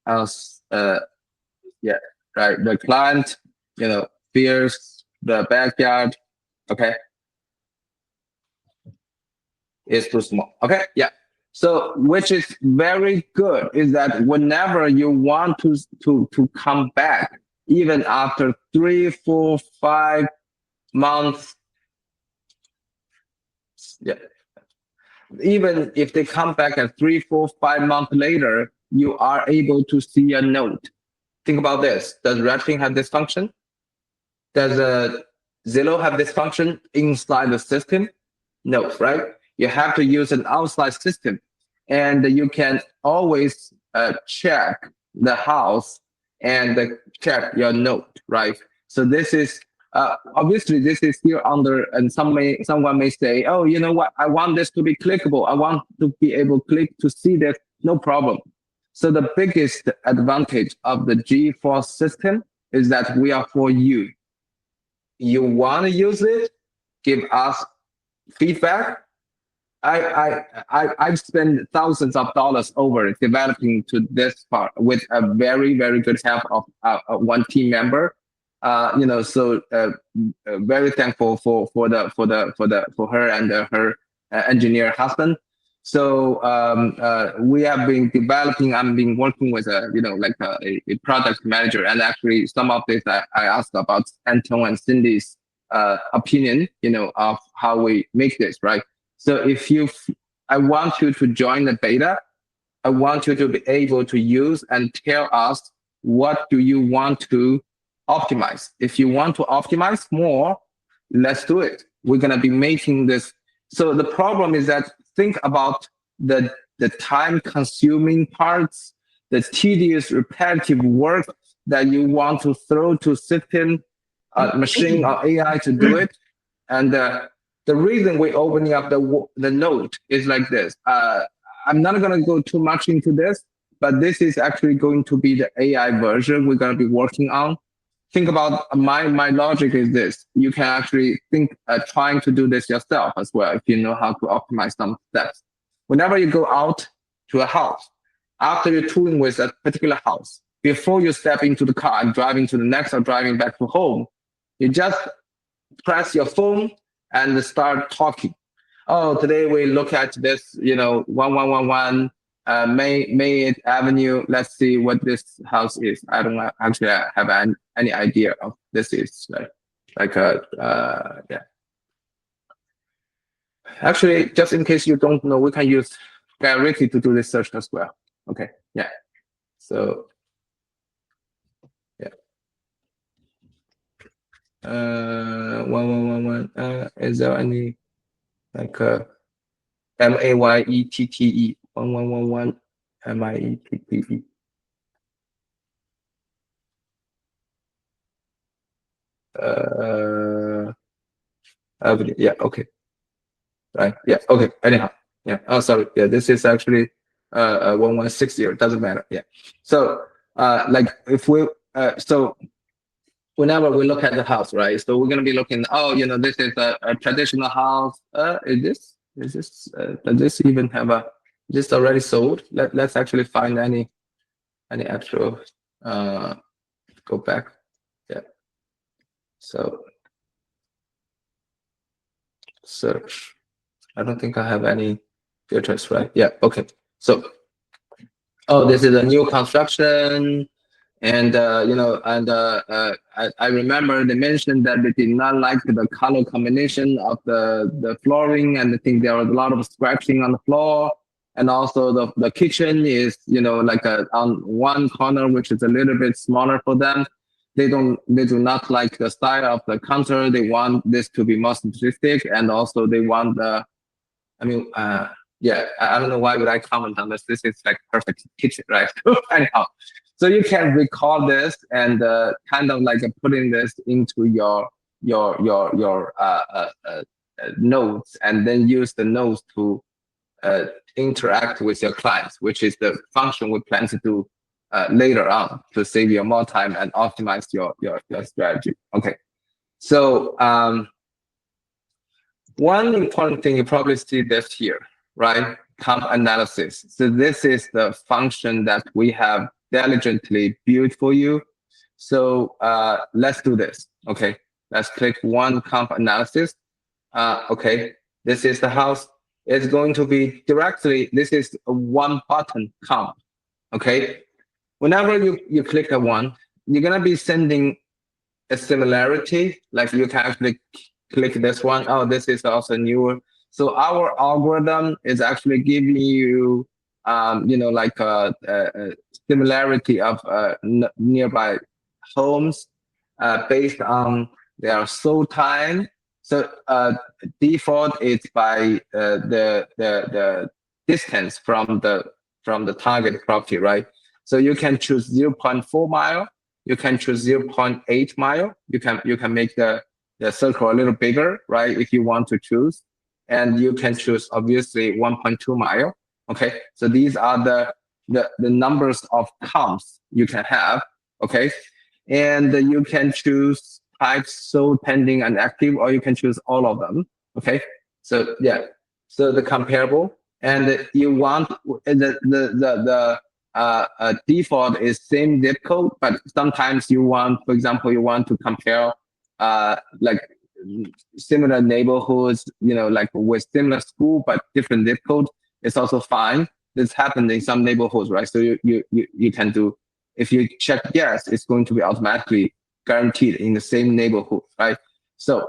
House. Yeah. Right. The client, fears the backyard. Okay. Is too small. Okay. Yeah. So, which is very good is that whenever you want to come back, even after 3, 4, 5 months, yeah, even if they come back at 3, 4, 5 months later, you are able to see a note. Think about this. Does Redfin have this function? Does Zillow have this function inside the system? No, right? You have to use an outside system, and you can always check the house and check your note, right? So this is obviously this is still under, and someone may say, oh, you know what? I want this to be clickable. I want to be able to click to see that. No problem. So the biggest advantage of the G4 system is that we are for you. You want to use it? Give us feedback. I've spent thousands of dollars over developing to this part with a very, very good help of one team member. So very thankful for her and her engineer husband. So we have been developing. I've been working with a product manager, and actually some of this I asked about Anton and Cindy's opinion, of how we make this, right? So I want you to join the beta. I want you to be able to use and tell us what do you want to optimize. If you want to optimize more, let's do it. We're gonna be making this. So the problem is that think about the time-consuming parts, the tedious, repetitive work that you want to throw to system, machine or AI to do it, and the reason we're opening up the note is like this. I'm not going to go too much into this, but this is actually going to be the AI version we're going to be working on. Think about my logic is this. You can actually think trying to do this yourself as well if you know how to optimize some steps. Whenever you go out to a house, after you're touring with a particular house, before you step into the car and driving to the next or driving back to home, you just press your phone and start talking. oh, today we look at this, 1111 May Avenue. Let's see what this house is. I don't actually have any idea of this is yeah. Actually, just in case you don't know, we can use GAEA Realty to do this search as well. Okay, yeah. So, yeah. 1111. Is there any like MAYETTE 1111 MIETTE? Yeah, okay. Right. Yeah. Okay. Anyhow. Yeah. Oh, sorry. Yeah. This is actually 1160. It doesn't matter. Yeah. So like if we so whenever we look at the house, right? So we're gonna be looking. Oh, this is a traditional house. Is this does this even have a? Is this already sold? Let's actually find any actual. Go back. Yeah. So search. I don't think I have any filters, right? Yeah, okay. So, oh, this is a new construction, and I remember they mentioned that they did not like the color combination of the flooring, and I think there was a lot of scratching on the floor, and also the kitchen is like on one corner, which is a little bit smaller for them. They do not like the style of the counter. They want this to be more simplistic, and also they want the yeah, I don't know why would I comment on this. This is like perfect kitchen, right? Anyhow, so you can record this and kind of like putting this into your notes, and then use the notes to interact with your clients, which is the function we plan to do later on to save you more time and optimize your strategy. Okay, so one important thing, you probably see this here, right? Comp analysis. So this is the function that we have diligently built for you. So let's do this. Okay, let's click one comp analysis. Okay, this is the house. It's going to be directly, this is a one button comp. Okay, whenever you click a one, you're gonna be sending a similarity. Like you can actually click this one. Oh, this is also newer. So our algorithm is actually giving you, like a similarity of nearby homes based on their sold time. So default is by the distance from the target property, right? So you can choose 0.4 mile. You can choose 0.8 mile. You can make the circle a little bigger, right? If you want to choose, and you can choose obviously 1.2 mile. Okay, so these are the numbers of comps you can have. Okay, and you can choose types, sold, pending, and active, or you can choose all of them. Okay, so yeah, so the comparable, and you want the default is same zip code, but sometimes you want, for example, you want to compare like similar neighborhoods, like with similar school but different zip code. It's also fine. This happened in some neighborhoods, right? So you can do, if you check yes, it's going to be automatically guaranteed in the same neighborhood, right? So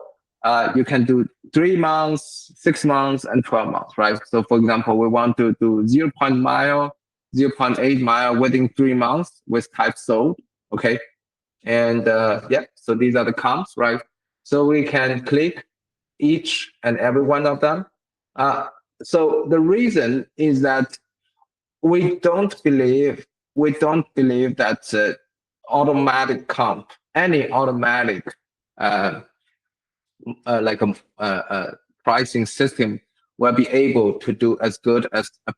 you can do 3 months, 6 months, and 12 months, right? So for example, we want to do 0.8 mile within 3 months with type sold, okay? And yeah, so these are the comps, right? So we can click each and every one of them. So the reason is that we don't believe that automatic comp, any automatic like a pricing system will be able to do as good as a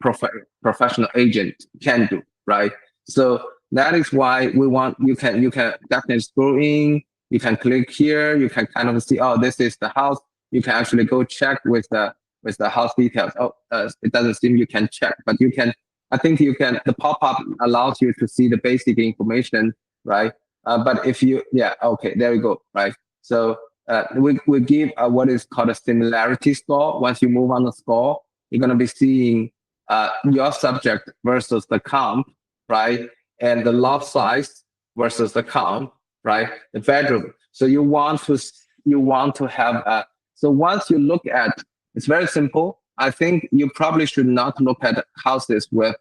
professional agent can do, right? So that is why we want, you can definitely scroll in, you can click here, you can kind of see, oh, this is the house. You can actually go check with the house details. Oh, it doesn't seem you can check, but you can, I think you can, the pop-up allows you to see the basic information, right? But if you, yeah, okay, there we go, right? So we give what is called a similarity score. Once you move on the score, you're going to be seeing your subject versus the comp, right? And the lot size versus the comp, right? The bedroom. So you want to have so once you look at, it's very simple. I think you probably should not look at houses with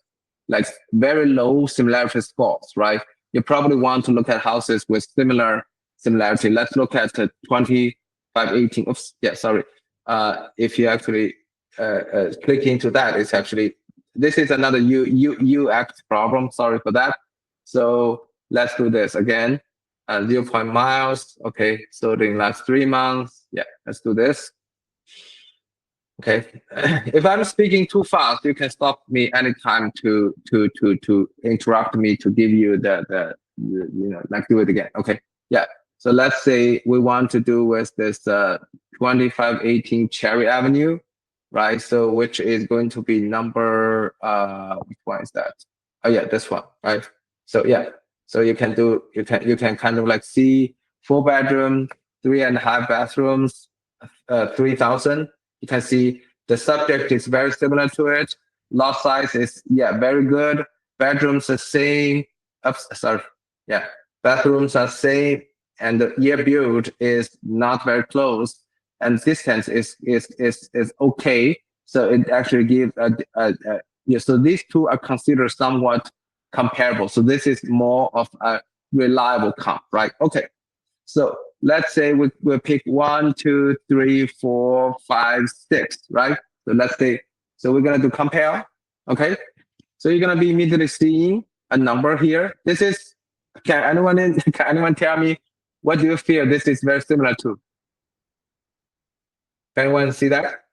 like very low similarity scores, right? You probably want to look at houses with similarity. Let's look at 2518. Oops, yeah, sorry. If you actually click into that, it's actually, this is another UX problem. Sorry for that. So let's do this again. 0 miles. Okay, so during last 3 months. Yeah, let's do this. Okay, if I'm speaking too fast, you can stop me anytime to interrupt me to give you the like do it again. Okay, yeah. So let's say we want to do with this 2518 Cherry Avenue, right? So which is going to be number which one is that? Oh yeah, this one, right? So yeah, so you can kind of like see 4 bedroom, 3.5 bathrooms, 3,000. You can see the subject is very similar to it. Lot size is, yeah, very good. Bedrooms the same. Oops, sorry. Yeah, bathrooms are same. And the year build is not very close. And distance is okay. So it actually gives yeah, so these two are considered somewhat comparable. So this is more of a reliable comp, right? Okay. So let's say we pick 1, 2, 3, 4, 5, 6, right? So let's say, so we're gonna do compare, okay? So you're gonna be immediately seeing a number here. This is, can anyone tell me what do you feel this is very similar to? Can anyone see that?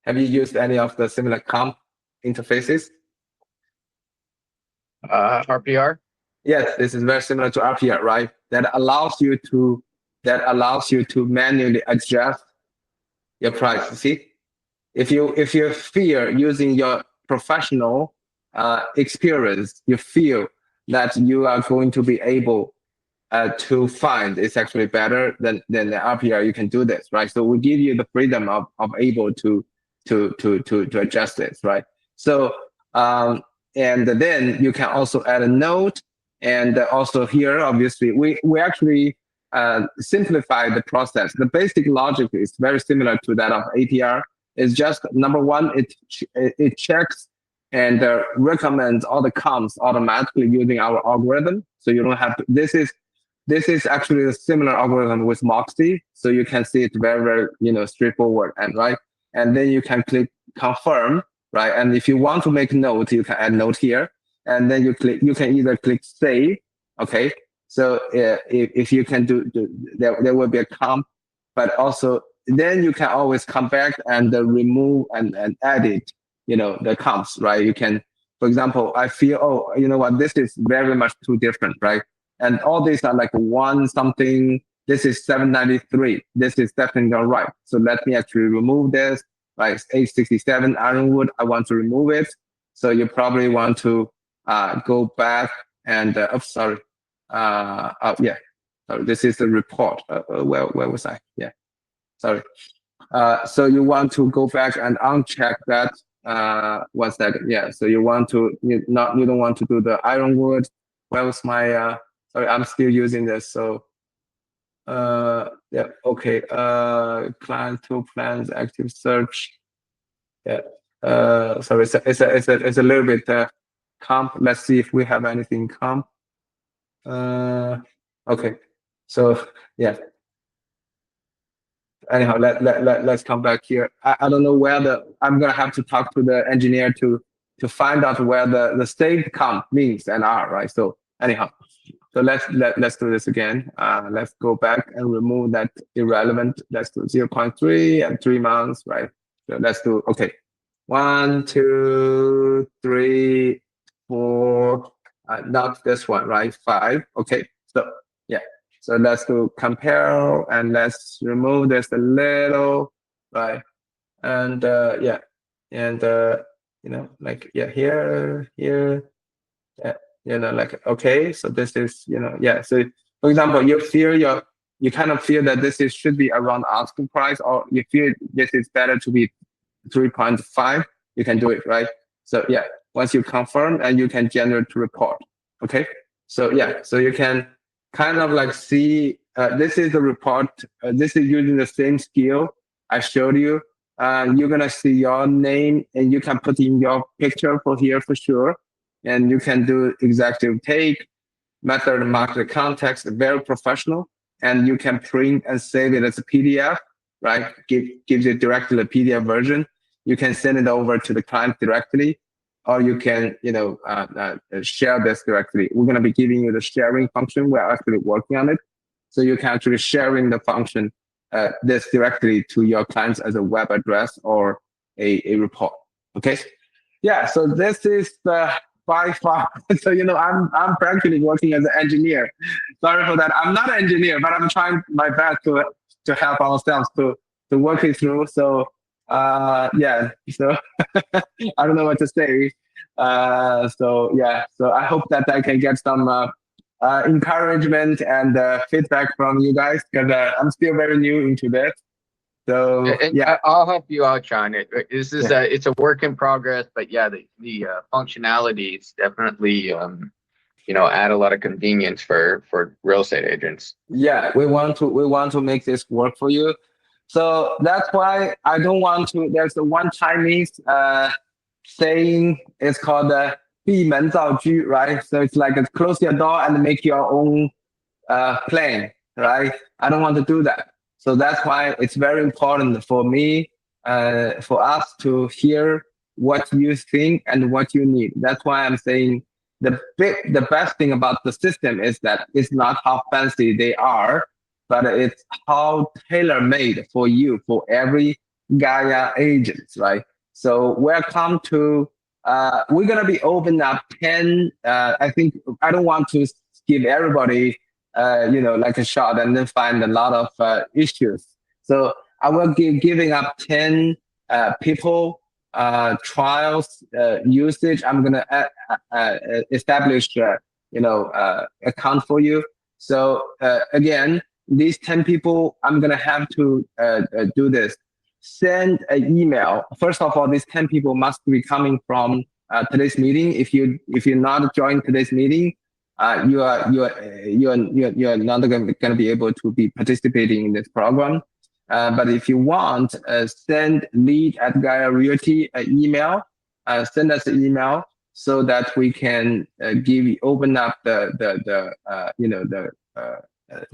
Have you used any of the similar comp interfaces? RPR? Yes, this is very similar to RPR, right? That allows you to manually adjust your price. You see, if you fear using your professional experience, you feel that you are going to be able to find it's actually better than the RPR, you can do this, right? So we give you the freedom of able to adjust this, right? So and then you can also add a note. And also here, obviously, we actually simplify the process. The basic logic is very similar to that of ATR. It's just number one, it checks and recommends all the comps automatically using our algorithm. So you don't have to. This is actually a similar algorithm with Moxie. So you can see it very straightforward and right. And then you can click confirm, right? And if you want to make note, you can add note here. And then you can either click save, okay? So if you can there will be a comp, but also then you can always come back and remove and edit, the comps, right? You can, for example, I feel, oh, you know what, this is very much too different, right? And all these are like one something, this is 793, this is definitely not right. So let me actually remove this, right? It's 867 Ironwood, I want to remove it. So you probably want to go back and sorry. Yeah. Sorry, this is the report. Where was I? Yeah. Sorry. So you want to go back and uncheck that. 1 second. Yeah. So you want to you don't want to do the Ironwood. Where was my? Sorry, I'm still using this. So. Yeah. Okay. Client to plans active search. Yeah. Sorry. It's a little bit. Comp. Let's see if we have anything comp. Okay. So yeah. Anyhow, let's come back here. I don't know where I'm gonna have to talk to the engineer to find out where the saved comp means and are, right? So anyhow, so let's do this again. Let's go back and remove that irrelevant. Let's do 0.3 and 3 months, right? So let's do, okay. 1, 2, 3, 4, not this one, right? 5. Okay, so yeah. So let's do compare and let's remove this a little, right? And yeah, and like yeah, here, yeah, like okay. So this is yeah. So for example, you feel you kind of feel that should be around asking price, or you feel this is better to be 3.5, you can do it, right? So yeah, once you confirm, and you can generate a report. Okay. So yeah, so you can kind of like see, this is the report. This is using the same skill I showed you. You're gonna see your name, and you can put in your picture for here for sure. And you can do executive take, method, market context, very professional. And you can print and save it as a PDF, right? Gives you directly the PDF version. You can send it over to the client directly, or you can, share this directly. We're going to be giving you the sharing function. We're actually working on it. So you can actually sharing the function, this directly to your clients as a web address or a report. Okay. Yeah. So this is the by far. So, I'm practically working as an engineer. Sorry for that. I'm not an engineer, but I'm trying my best to help ourselves to work it through. So, yeah. So I don't know what to say. So yeah. So I hope that I can get some encouragement and feedback from you guys, because I'm still very new into this. So And yeah, I'll help you out, Sean. It's a work in progress, but yeah, the functionalities definitely add a lot of convenience for real estate agents. yeah, we want to make this work for you. So that's why I don't want to. There's a one Chinese saying. It's called 闭门造车, right? So it's like close your door and make your own plane, right? I don't want to do that. So that's why it's very important for me, for us to hear what you think and what you need. That's why I'm saying the best thing about the system is that it's not how fancy they are, but it's how tailor-made for you, for every GAEA agent, right? So welcome to, we're gonna be open up 10, I think, I don't want to give everybody like a shot and then find a lot of issues. So I will giving up 10 people trials usage. I'm gonna establish account for you. So again, these 10 people, I'm gonna have to do this. Send an email. First of all, these 10 people must be coming from today's meeting. If you're not joining today's meeting, you are not going to be able to be participating in this program. But if you want, send lead at GAEA Realty an email. Send us an email so that we can open up the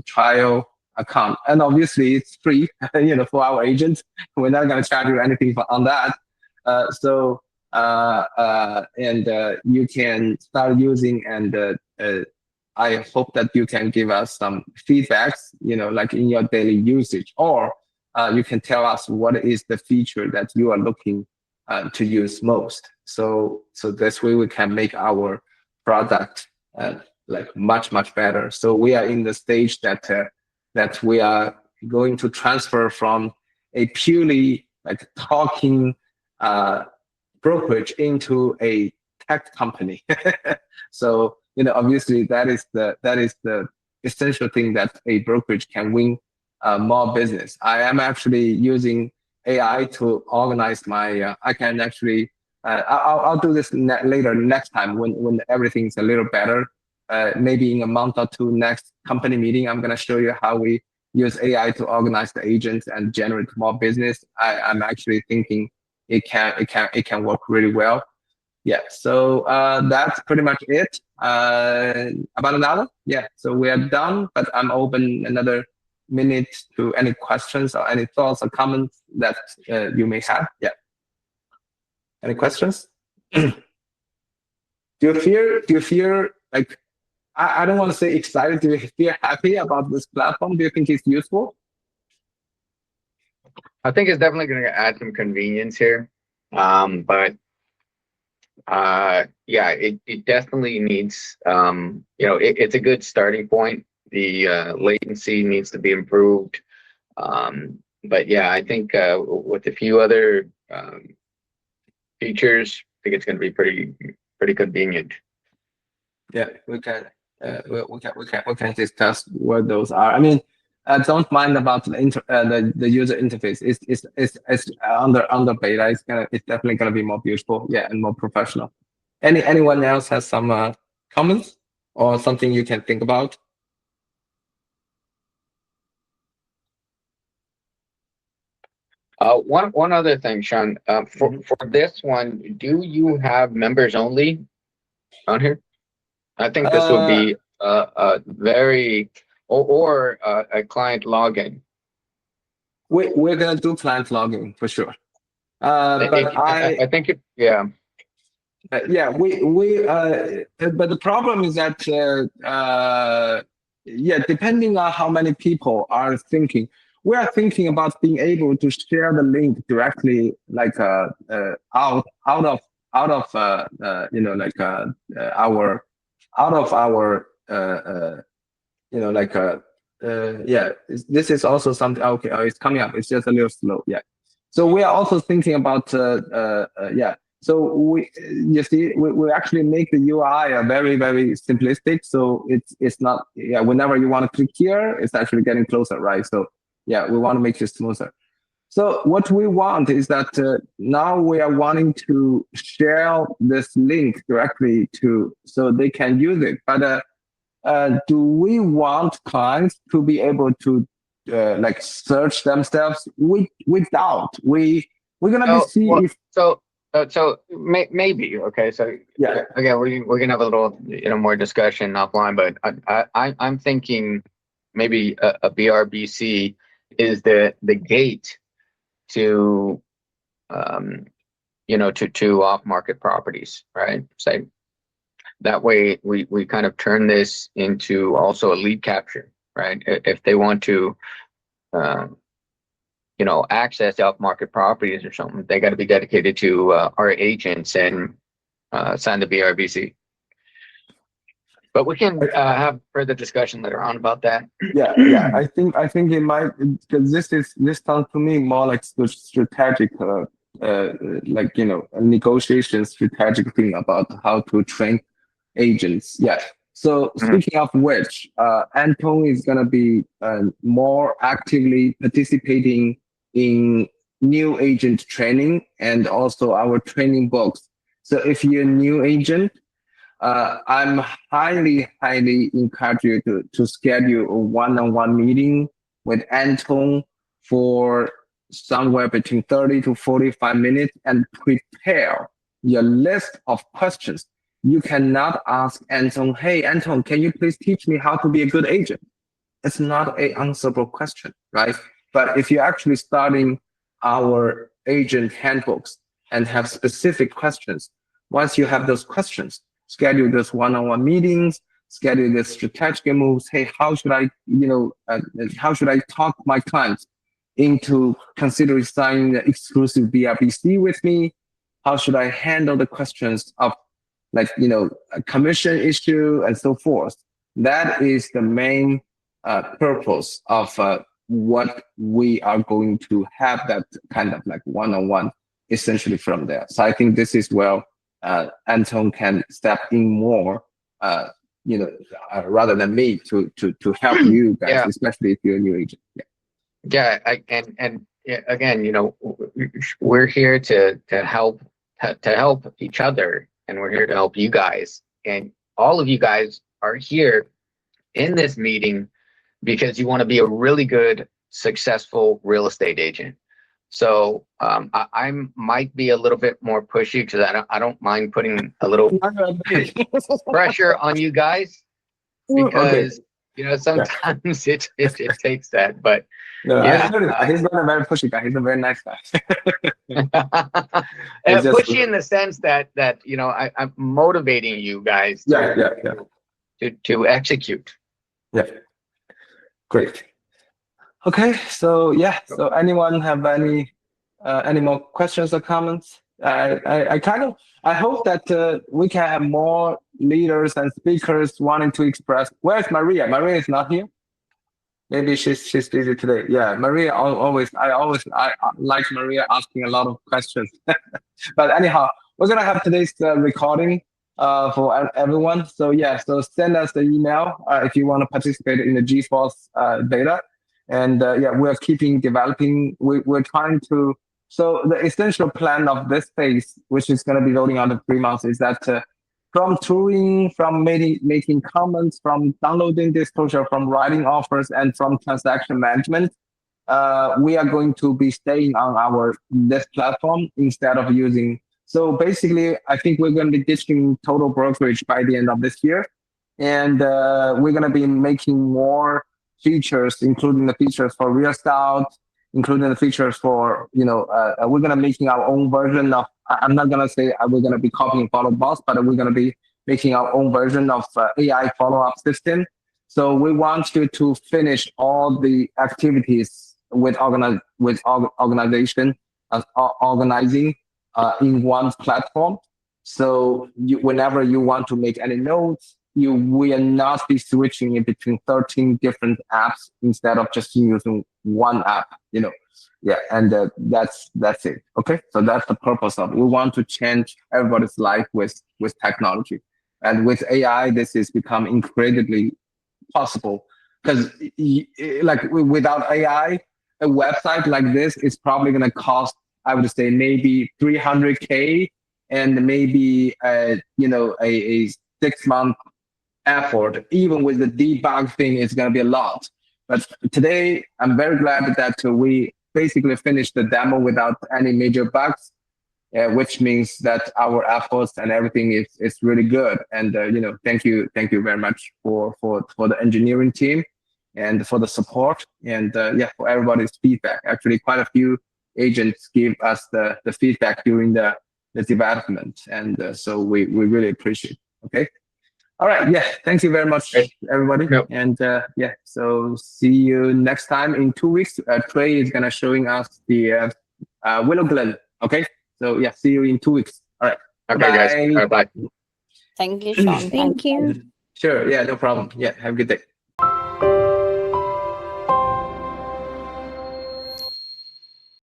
trial account. And obviously it's free, for our agents. We're not going to charge you anything on that. You can start using, and I hope that you can give us some feedbacks, like in your daily usage, or you can tell us what is the feature that you are looking to use most. So this way we can make our product like much better. So we are in the stage that we are going to transfer from a purely like talking brokerage into a tech company. So obviously that is the essential thing that a brokerage can win more business. I am actually using AI to organize my. I can actually. I'll do this later next time when everything's a little better. Maybe in a month or two, next company meeting, I'm gonna show you how we use AI to organize the agents and generate more business. I'm actually thinking it can work really well. Yeah, so that's pretty much it. About an hour. Yeah, so we are done, but I'm open another minute to any questions or any thoughts or comments that you may have. Yeah. Any questions? Do you feel like, I don't want to say excited, do you feel happy about this platform? Do you think it's useful? I think it's definitely going to add some convenience here. But yeah, it definitely needs, it's a good starting point. The latency needs to be improved. But yeah, I think with a few other features, I think it's going to be pretty convenient. Yeah, we can discuss what those are. I mean, don't mind about the user interface. It's under beta. It's definitely gonna be more beautiful, yeah, and more professional. Anyone else has some comments or something you can think about? One other thing, Sean, for this one, do you have members only on here? I think this would be a very, or a client login. We're gonna do client login for sure. But I think it, yeah. Yeah, but the problem is that yeah, depending on how many people are thinking, we are thinking about being able to share the link directly, like out of you know, like our out of our you know, like yeah, this is also something. Okay, it's coming up. It's just a little slow. Yeah, so we are also thinking about yeah. So you see, we actually make the UI a very, very simplistic. So it's not, yeah, whenever you want to click here, it's actually getting closer, right? So yeah, we want to make it smoother. So what we want is that now we are wanting to share this link directly so they can use it. But do we want clients to be able to like search themselves without? We're gonna see if so maybe, okay, so yeah, again, we're gonna have a little, you know, more discussion offline, but I'm thinking maybe a BRBC is the gate to you know, to off market properties, right? Say that way we kind of turn this into also a lead capture, right? If they want to you know, access off market properties or something, they got to be dedicated to our agents and sign the BRBC. But we can have further discussion later on about that. Yeah. I think it might, because this sounds to me more like strategic, like, you know, a negotiation strategic thing about how to train agents. Yeah. So speaking of which, Anton is gonna be more actively participating in new agent training and also our training books. So if you're a new agent, I'm highly encourage you to schedule a one-on-one meeting with Anton for somewhere between 30 to 45 minutes and prepare your list of questions. You cannot ask Anton, hey, Anton, can you please teach me how to be a good agent? It's not an answerable question, right? But if you're actually starting our agent handbooks and have specific questions, once you have those questions, schedule those one-on-one meetings, schedule the strategic moves. Hey, how should I, you know, how should I talk my clients into considering signing the exclusive BRBC with me? How should I handle the questions of, like, you know, a commission issue and so forth? That is the main purpose of what we are going to have, that kind of like one-on-one essentially from there. So I think this is where Anton can step in more, you know, rather than me to help you guys, Yeah. especially if you're a new agent. Yeah. Yeah, and again, you know, we're here to help each other, and we're here to help you guys. And all of you guys are here in this meeting because you want to be a really good, successful real estate agent. So I might be a little bit more pushy because I don't mind putting a little pressure on you guys, because you know, sometimes it takes that. But No, yeah, he's not a very pushy guy. He's a very nice guy. pushy in the sense that you know, I'm motivating you guys to execute. Yeah. Great. Okay, so yeah, so anyone have any more questions or comments? I hope that we can have more leaders and speakers wanting to express. Where's Maria? Maria is not here. Maybe she's busy today. Yeah, Maria I like Maria asking a lot of questions. But anyhow, we're gonna have today's recording for everyone. So yeah, so send us the email if you want to participate in the GForce beta. And yeah, we're keeping developing. We're trying to. So the essential plan of this phase, which is going to be rolling out in 3 months, is that from touring, from making comments, from downloading disclosure, from writing offers, and from transaction management, we are going to be staying on this platform instead of using. So basically, I think we're going to be ditching total brokerage by the end of this year, and we're going to be making more features, including the features for real estate, including the features for, we're going to making our own version of, I'm not going to say we're going to be copying follow boss, but we're going to be making our own version of AI follow-up system. So we want you to finish all the activities with organizing in one platform. So whenever you want to make any notes, you will not be switching in between 13 different apps instead of just using one app, Yeah, and that's it. Okay, so that's the purpose of it. We want to change everybody's life with technology, and with AI, this is become incredibly possible, because like without AI, a website like this is probably going to cost, I would say, maybe 300K, and maybe a 6-month effort. Even with the debug thing, it's going to be a lot. But today, I'm very glad that we basically finished the demo without any major bugs, which means that our efforts and everything is really good. And thank you very much for the engineering team and for the support, and for everybody's feedback. Actually, quite a few agents give us the feedback during the development, and so we really appreciate it. Okay. All right. Yeah. Thank you very much, everybody. Yep. And so see you next time in 2 weeks. Trey is gonna showing us the Willow Glen. Okay. So yeah, see you in 2 weeks. All right. Okay, guys. All right, bye. Thank you, Sean. Thank you. Sure. Yeah. No problem. Yeah. Have a good day.